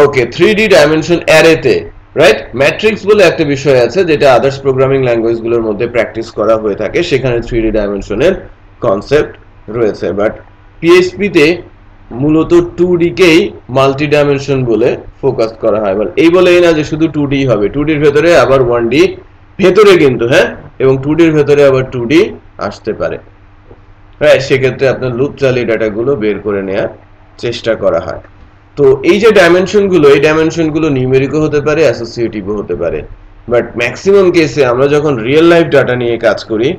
ওকে, 3D ডাইমেনশন অ্যারেতে, রাইট? ম্যাট্রিক্স বলে একটা বিষয় আছে যেটা আদার্স প্রোগ্রামিং ল্যাঙ্গুয়েজগুলোর মধ্যে প্র্যাকটিস করা হয়ে থাকে, সেখানে 3D ডাইমেনশনের কনসেপ্ট রয়েছে। বাট PHP তে মূলত 2D কেই মাল্টি ডাইমেনশন বলে ফোকাস করা হয়। এই বলেই না যে শুধু 2D হবে, 2D এর ভেতরে আবার 1D ভেতরে কিন্তু, হ্যাঁ, এবং 2D এর ভেতরে আবার 2D আসতে পারে, রাইট? সেক্ষেত্রে আপনার লুপ চালিয়ে ডাটাগুলো বের করে নেওয়ার চেষ্টা করা হয়। তো এই যে ডাইমেনশনগুলো, এই ডাইমেনশনগুলো নিউমেরিকও হতে পারে, অ্যাসোসিয়েটিভও হতে পারে, বাট ম্যাক্সিমাম কেসে আমরা যখন রিয়েল লাইফ ডাটা নিয়ে কাজ করি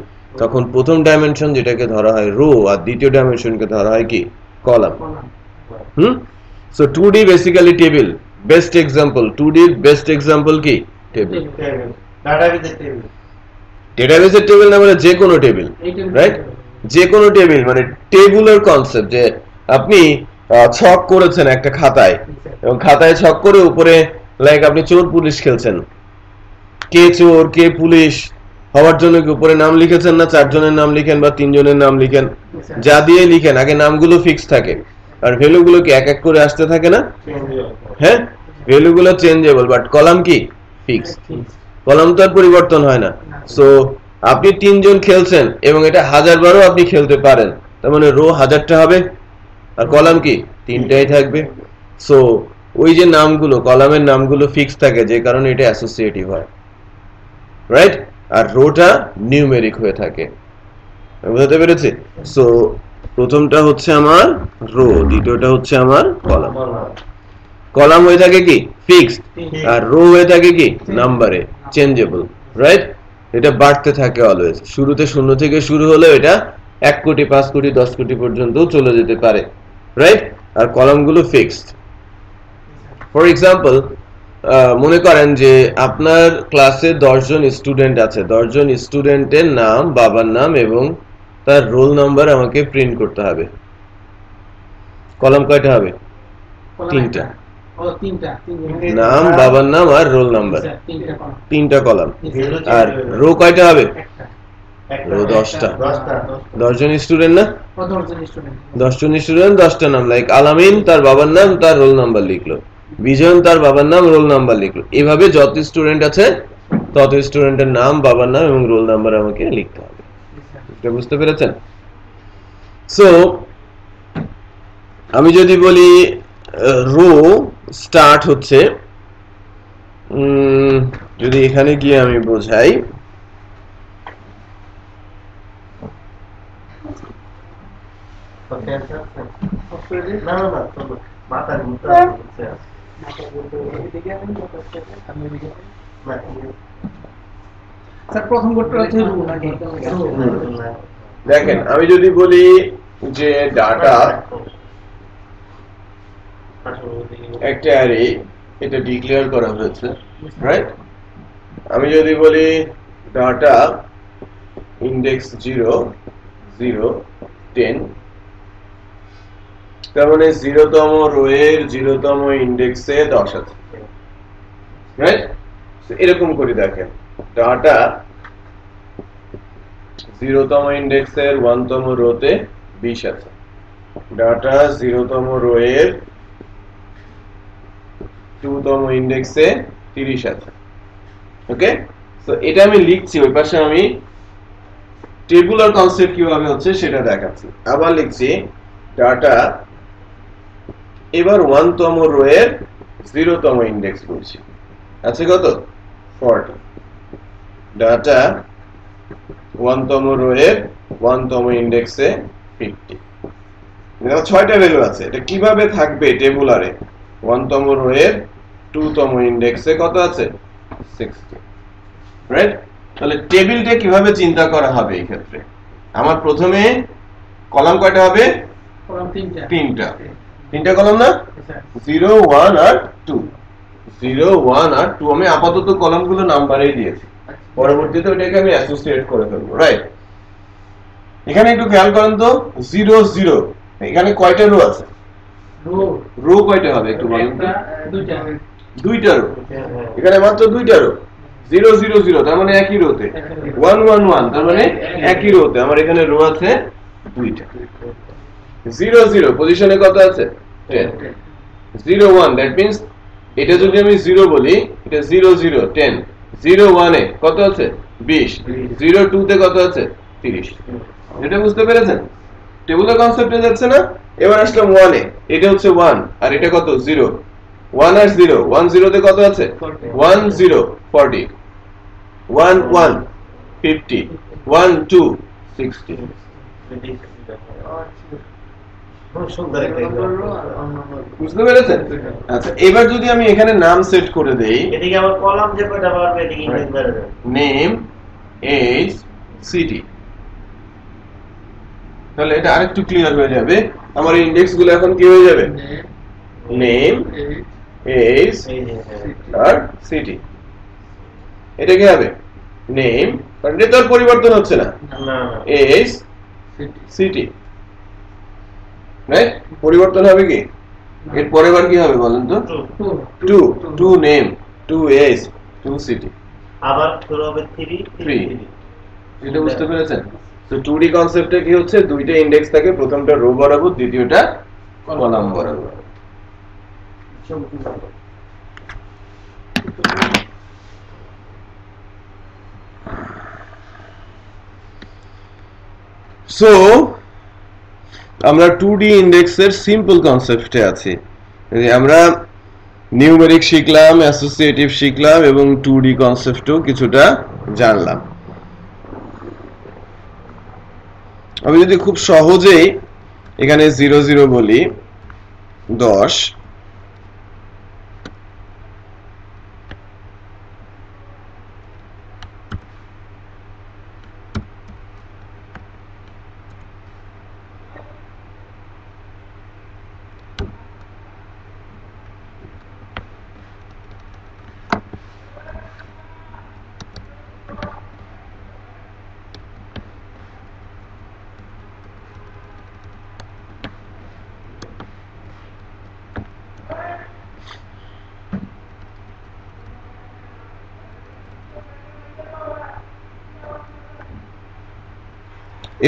তখন প্রথম ডাইমেনশন যেটাকে ধরা হয় রো, আর দ্বিতীয় ডাইমেনশনকে ধরা হয় কি column. So 2D basically table, best example 2D এর বেস্ট এক্সাম্পল কি টেবিল। ডেটাবেসের টেবিল না মানে যে কোনো টেবিল, রাইট? যে কোনো টেবিল মানে টেবুলার কনসেপ্ট, যে আপনি ছক করেছেন একটা খাতায়, এবং খাতায় ছক করে উপরে লাইক আপনি চোর পুলিশ খেলছেন, কে চোর কে পুলিশ হওয়ার জন্য কি উপরে নাম লিখেছেন না? 4 জনের নাম লিখেন বা 3 জনের নাম লিখেন, যা দিয়ে লিখেন আগে নামগুলো ফিক্স থাকে, আর ভ্যালুগুলো কি এক এক করে আসতে থাকে না? হ্যাঁ, ভ্যালুগুলো চেঞ্জেবল, বাট কলাম কি ফিক্স। কলাম তো আর পরিবর্তন হয় না। সো আপনি 3 জন খেলছেন এবং এটা 1000 বারও আপনি খেলতে পারেন, তার মানে রো 1000টা হবে আর কলাম কি 3টাই থাকবে। সো ওই যে নামগুলো, কলামের নামগুলো ফিক্স থাকে, যে কারণে এটা অ্যাসোসিয়েটিভ হয়, রাইট? আর রোটা নিউমেরিক হয়ে থাকে। বুঝতে পেরেছি? সো প্রথমটা হচ্ছে আমার রো, দ্বিতীয়টা হচ্ছে আমার কলাম। কলাম হয়ে থাকে কি ফিক্সড, আর রো হয়ে থাকে কি নাম্বারে চেঞ্জেবল, রাইট? এটা বাড়তে থাকে অলওয়েজ। শুরুতে 0 থেকে শুরু হলে এটা 1 কোটি 5 কোটি 10 কোটি পর্যন্ত চলে যেতে পারে, রাইট? আর কলামগুলো ফিক্সড। ফর এক্সাম্পল, মনে করেন যে আপনার ক্লাসে 10 জন স্টুডেন্ট আছে, 10 জন স্টুডেন্টের নাম, বাবার নাম এবং তার রোল নাম্বার আমাকে প্রিন্ট করতে হবে। কলাম কয়টা হবে? 3টা। নাম, বাবার নাম আর রোল নাম্বার, 3টা কলাম। আর রো কয়টা হবে? রো 10টা। 10 জন স্টুডেন্ট না? 10 জন স্টুডেন্ট 10টা নাম, লাইক আলামিন তার বাবার নাম তার রোল নাম্বার লিখলো, বিজয়ন তার বাবার নাম রোল নাম্বার লিখলো। এভাবে যত স্টুডেন্ট আছে তত স্টুডেন্টের নাম, বাবার নাম এবং রোল নাম্বার আমাকে লিখতে হবে। এটা বুঝতে পেরেছেন? সো আমি যদি বলি রো স্টার্ট হচ্ছে, যদি এখানে গিয়ে আমি বোঝাই, দেখেন আমি যদি বলি যে ডাটা একটা অ্যারে, এটা ডিক্লেয়ার করা হয়েছে, রাইট? আমি যদি বলি ডাটা ইন্ডেক্স 0 0 10, তার মানে 0তম রো এর 0তম ইন্ডেক্সে 10 আছে, রাইট? এরকম করে দেখেন, ডাটা 0তম ইন্ডেক্সের 1তম রোতে 20 আছে ডাটা 0 তম রো এর 2 তম ইনডেক্সে 30 আছে ওকে সো এটা আমি লিখছি ওই পাশে আমি টেবুলার কনসেপ্ট কিভাবে হচ্ছে সেটা দেখাচ্ছি আবার লিখছি ডাটা এবার 1 তম রো এর 0 তম ইনডেক্স বলছি আছে কত 40 ডাটা 1 তম রো এর 1 তম ইনডেক্সে 50 এটা 6টা ভ্যালু আছে এটা কিভাবে থাকবে টেবুলারে 1 তম রো এর 2 তম ইনডেক্সে কত আছে 60 রাইট তাহলে টেবিলটা কিভাবে চিন্তা করা হবে এই ক্ষেত্রে আমার প্রথমে কলাম কয়টা হবে কলাম তিনটা কলাম না 0 1 আর 2 0 1 আর 2 আমি আপাতত কলামগুলো নাম্বারেই দিয়েছি পরবর্তীতে ওটাকে আমি অ্যাসোসিয়েট করে ফেলবো রাইট এখানে একটু খেয়াল করেন তো 0 0 এখানে কয়টা রো আছে রো কয়টা হবে একটু বলেন তো দুইটা রো এখানে মাত্র দুইটা রো 0 0 0 তার মানে একই রোতে 1 1 1 তার মানে একই রোতে আমার এখানে রো আছে দুইটা 0 0 পজিশনে কত আছে 10 0 1 দ্যাট মিন্স এটা যদি আমি 0 বলি এটা 0 0 10 0 1 এ কত আছে 20 0 2 তে কত আছে 30 এটা বুঝতে পেরেছেন টেবুলার কনসেপ্টে যাচ্ছে না এবার আসলাম 1 এ এটা হচ্ছে 1 আর এটা কত 0 1 আর 0 1 0 তে কত আছে 1 0 40 1 1 50 1 2 60 বুঝতে পেরেছেন আচ্ছা এবার যদি আমি এখানে নাম সেট করে দেই এদিকে আবার কলাম যে কয়টা পারবে এদিকে ইনডেক্স বের হবে নেম এজ সিটি তাহলে এটা আরেকটু ক্লিয়ার হয়ে যাবে আমার ইনডেক্স গুলো এখন কি হয়ে যাবে নেম এজ আর সিটি এটা কি হবে নেম কারণ এটা তো পরিবর্তন হচ্ছে না এজ সিটি রাইট পরিবর্তন হবে কি এর পরের বার কি হবে বলেন তো 2 2 নেম 2 এজ 2 সিটি আবার শুরু হবে 3 এটা বুঝতে পেরেছেন তো 2D কনসেপ্টে কি হচ্ছে দুইটা ইনডেক্স থাকে প্রথমটা রো বরাবর দ্বিতীয়টা কলাম বরাবর সো আমরা 2D ইনডেক্সের সিম্পল কনসেপ্টে আছি আমরা নিউমেরিক শিখলাম অ্যাসোসিয়েটিভ শিখলাম এবং 2D কনসেপ্টও কিছুটা জানলাম আমি যদি খুব সহজেই এখানে 0 0 বলি 10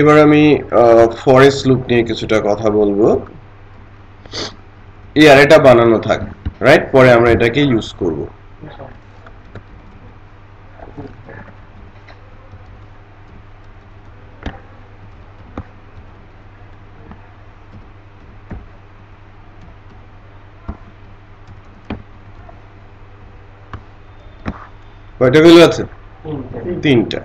এবার আমি ফরেস্ট লুপ নিয়ে কিছুটা কথা বলবো এই আরেটা বানানো থাক রাইট পরে আমরা এটাকে ইউজ করব কয়টা ভ্যালু আছে তিনটা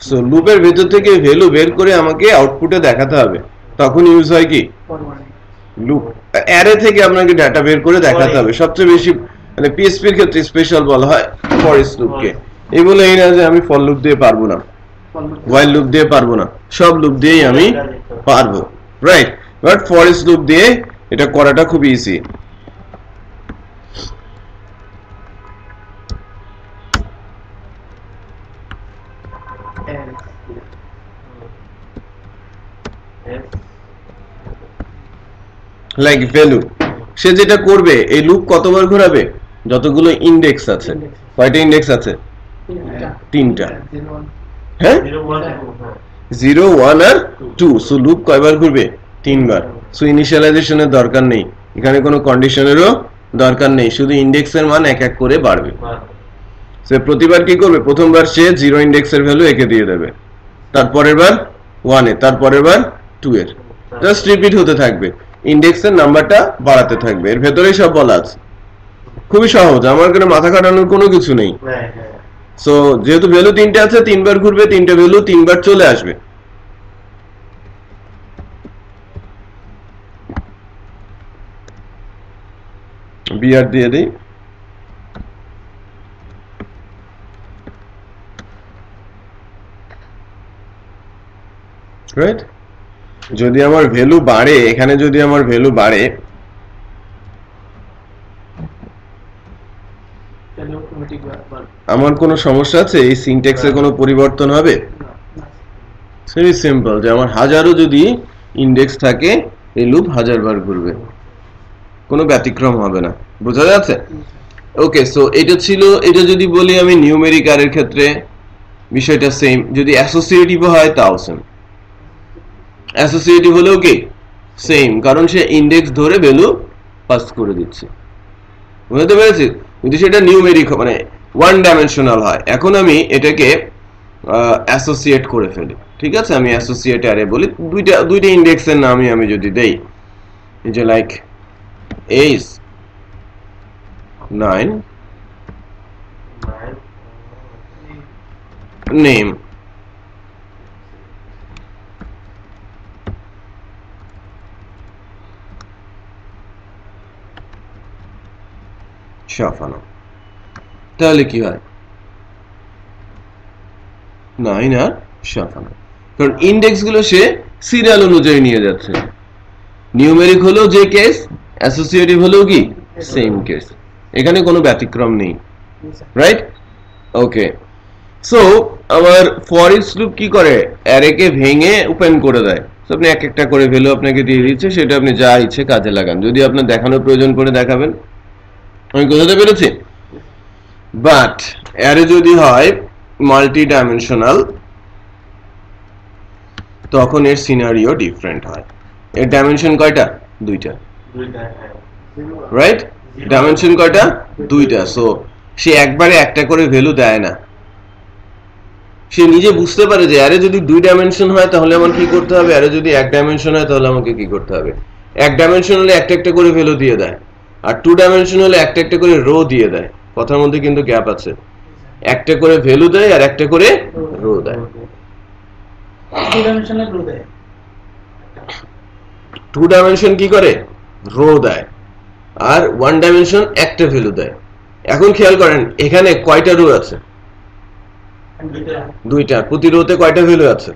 সো লুপের ভেতর থেকে ভ্যালু বের করে আমাকে আউটপুটে দেখাতে হবে তখন ইউজ হয় কি লুপ অ্যারে থেকে আপনাকে ডাটা বের করে দেখাতে হবে সবচেয়ে বেশি মানে পিএসপি এর ক্ষেত্রে স্পেশাল বলা হয় ফরেস্ট লুপকে এই বলে এই না যে আমি ফর লুপ দিয়ে পারবো না হোয়াইল লুপ দিয়ে পারবো না সব লুপ দিয়েই আমি পারবো রাইট বাট ফরেস্ট লুপ দিয়ে এটা করাটা খুব ইজি লাইক ভ্যালু সে যেটা করবে এই লুপ কতবার ঘোরাবে যতগুলো ইনডেক্স আছে কয়টা ইনডেক্স আছে তিনটা হ্যাঁ 0 1 আর 2 সো লুপ কয়বার ঘুরবে তিনবার। সো ইনিশিয়ালাইজেশনের দরকার নেই, এখানে কোনো কন্ডিশনেরও দরকার নেই, শুধু ইন্ডেক্সের মান এক এক করে বাড়বে। সে প্রতিবার কি করবে, প্রথমবার সে 0 ইন্ডেক্সের ভ্যালু একে দিয়ে দেবে, তারপরের বার 1 এ, তারপরের বার 2 এর, জাস্ট রিপিট হতে থাকবে, ইন্ডেক্সের নাম্বারটা বাড়াতে থাকবে। এর ভেতরেই সব বলা আছে, খুবই সহজ, আমার কোনো মাথা কাটানোর কোনো কিছু নেই। সো যেহেতু ভ্যালু তিনটে আছে, তিনবার ঘুরবে, তিনটে ভ্যালু তিনবার চলে আসবে। বিআর দিয়ে দিই, রাইট। যদি আমার ভ্যালু বাড়ে, এখানে যদি আমার ভ্যালু বাড়ে, আমার কোনো সমস্যা আছে? এই সিনট্যাক্সে কোনো পরিবর্তন হবে? ভেরি সিম্পল, যে আমার হাজারও যদি ইন্ডেক্স থাকে, এই লুপ 1000 বার ঘুরবে, কোনো ব্যতিক্রম হবে না। বোঝা যাচ্ছে? ওকে, সো এটা ছিল, এটা যদি বলি আমি নিউমেরিক আর এর ক্ষেত্রে বিষয়টা সেম, যদি অ্যাসোসিয়েটিভ হয় তাও সেম। অ্যাসোসিয়েটিভ হলেও কি সেম, কারণ সে ইন্ডেক্স ধরে ভ্যালু পাস করে দিচ্ছে। বুঝতে পেরেছি? যদি সেটা নিউমেরিক মানে ওয়ান ডাইমেনশনাল হয়, এখন আমি এটাকে অ্যাসোসিয়েট করে ফেলি, ঠিক আছে, আমি অ্যাসোসিয়েট অ্যারে বলি, দুইটা ইন্ডেক্সের নামই আমি যদি দেই, এই যে লাইক এইস 9 নেম, শাফানো, তাহলে কি হয়, 9 আর শাফানো, কারণ ইন্ডেক্স গুলো সে সিরিয়াল অনুযায়ী নিয়ে যাচ্ছে। নিউমেরিক হলেও যে কেস, অ্যাসোসিয়েটিভ হলেও কি সেম কেস, এখানে কোনো ব্যতিক্রম নেই, রাইট? ওকে, সো আমার ফর ইচ লুপ কি করে, অ্যারেকে ভেঙে ওপেন করে দেয়। আপনি এক একটা করে ভ্যালু আপনাকে দিয়ে দিচ্ছে, সেটা আপনি যা ইচ্ছে কাজে লাগান, যদি আপনার দেখানোর প্রয়োজন পড়ে দেখাবেন। আমি বোঝাতে পেরেছি? বাট অ্যারে যদি হয় মাল্টি ডাইমেনশনাল, তখন এর সিনারিও ডিফারেন্ট হয়। এর ডাইমেনশন কয়টা? দুইটা, রাইট? ডাইমেনশন কয়টা? দুইটা। সো সে একবারে একটা করে ভ্যালু দেয় না, সে নিজে বুঝতে পারে যে অ্যারে যদি 2 ডাইমেনশন হয় তাহলে আমার কি করতে হবে, অ্যারে যদি 1 ডাইমেনশন হয় তাহলে আমাকে কি করতে হবে। 1 ডাইমেনশন হলে একটা একটা করে ভ্যালু দিয়ে দেয়, আর 2 ডাইমেনশন হলে একটা একটা করে রো দিয়ে দেয়। কথার মধ্যে কিন্তু গ্যাপ আছে, একটা করে ভ্যালু দেয় আর একটা করে রো দেয়। 2 ডাইমেনশন কি করে, রো দেয়, আর 1 ডাইমেনশন একটা ভ্যালু দেয়। এখন খেয়াল করেন এখানে কয়টা রো আছে? দুইটা। প্রতি রোতে কয়টা ভ্যালু আছে?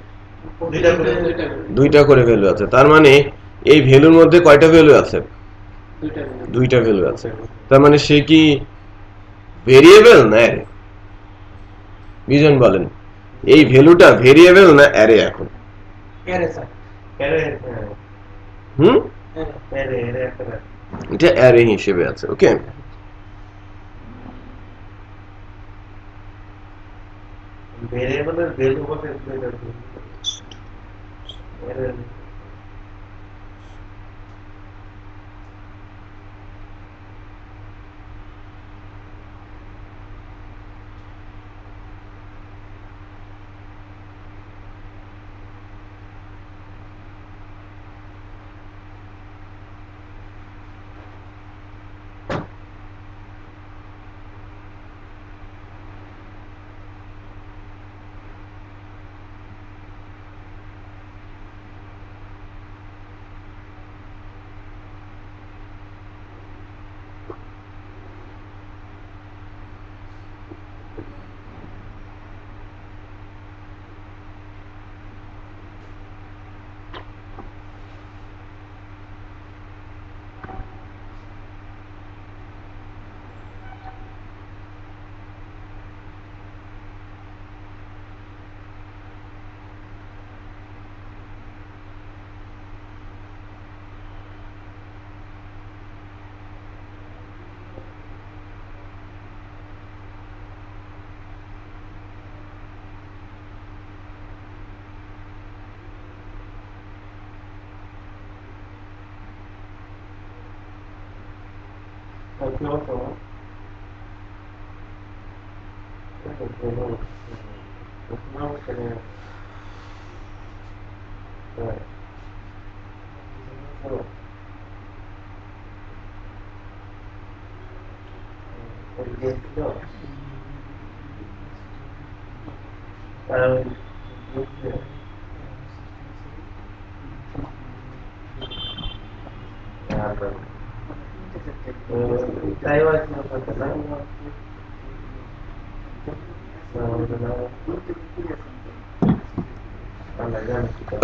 দুইটা করে ভ্যালু আছে। তার মানে এই ভ্যালুর মধ্যে কয়টা ভ্যালু আছে? দুইটা ভ্যালু আছে। তার মানে সে কি ভেরিয়েবল না অ্যারে? বিজন বলেন, এই ভ্যালুটা ভেরিয়েবল না অ্যারে? এখন অ্যারে স্যার, এটা অ্যারে হিসেবে আছে। ওকে, ভেরিয়েবলের ভ্যালু বলতে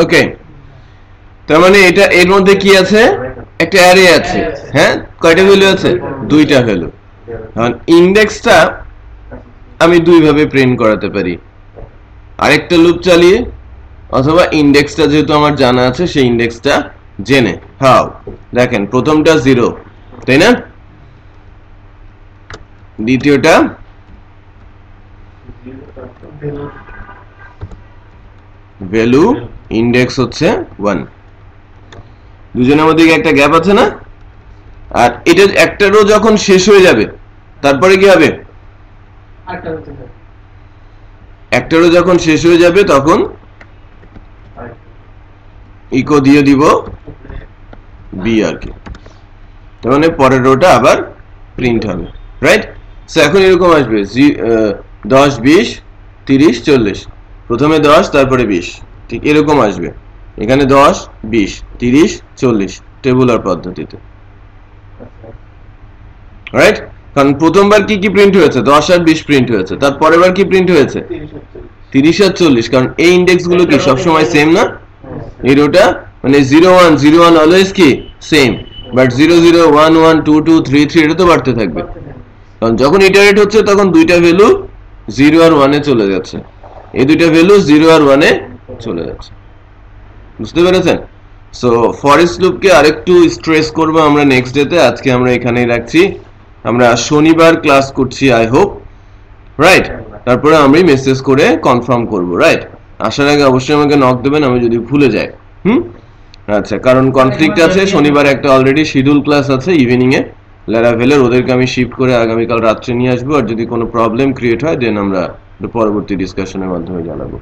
ওকে, তার মানে এটা এর মধ্যে কি আছে, একটা অ্যারে আছে, হ্যাঁ কয়টা ভ্যালু আছে, দুইটা ভ্যালু। এখন ইনডেক্সটা আমি দুই ভাবে প্রিন্ট করাতে পারি, আরেকটা লুপ চালিয়ে অথবা ইনডেক্সটা যেহেতু আমার জানা আছে সেই ইনডেক্সটা জেনে। হাউ, দেখেন প্রথমটা 0 তাই না, দ্বিতীয়টা ভ্যালু ইনডেক্স হচ্ছে 1, দুজনের মধ্যে একটা গ্যাপ আছে না, আর এটা একটা রো যখন শেষ হয়ে যাবে তারপরে কি হবে, একটা রো যখন শেষ হয়ে যাবে তখন ইকো দিয়ে দিব বি আর কি, তার মানে পরের রোটা আবার প্রিন্ট হবে, রাইট। সো এখন এরকম আসবে 10 20 30 40, প্রথমে 10 তারপরে 20, ঠিক এরকম আসবে, এখানে 10 20 30 40 টেবুলার পদ্ধতিতে, রাইট। কারণ প্রথমবার কি কি প্রিন্ট হয়েছে, 10 আর 20 প্রিন্ট হয়েছে, তার পরের বার কি প্রিন্ট হয়েছে 30 আর 40, কারণ এই ইনডেক্স গুলো কি সবসময় সেম না, এই রোটা মানে 01 01 অলওয়েজ কি সেম, বাট 00 11 22 33 এটা তো বাড়তে থাকবে, কারণ যখন ইটারেট হচ্ছে তখন দুইটা ভ্যালু 0 আর 1 এ চলে যাচ্ছে, এই দুইটা ভ্যালু 0 আর 1 এ চলে যাচ্ছে, বুঝতে পেরেছেন। সো ফরেস্ট লুপকে আরেকটু স্ট্রেস করব আমরা নেক্সট ডেতে, আজকে আমরা এখানেই রাখছি, আমরা শনিবার ক্লাস করছি আই হোপ, রাইট। তারপরে আমি মেসেজ করে কনফার্ম করব, রাইট। আসার আগে অবশ্যই আমাকে নক দেবেন আমি যদি ভুলে যাই, আচ্ছা, কারণ কনফ্লিক্ট আছে, শনিবার একটা অলরেডি শিডিউল ক্লাস আছে ইভিনিং এ ল্যারাভেলের, ওদেরকে আমি শিফট করে আগামীকাল রাত্রে নিয়ে আসবো, আর যদি কোনো প্রবলেম ক্রিয়েট হয় দেন আমরা পরবর্তী ডিসকাশনের মাধ্যমে জানাবো।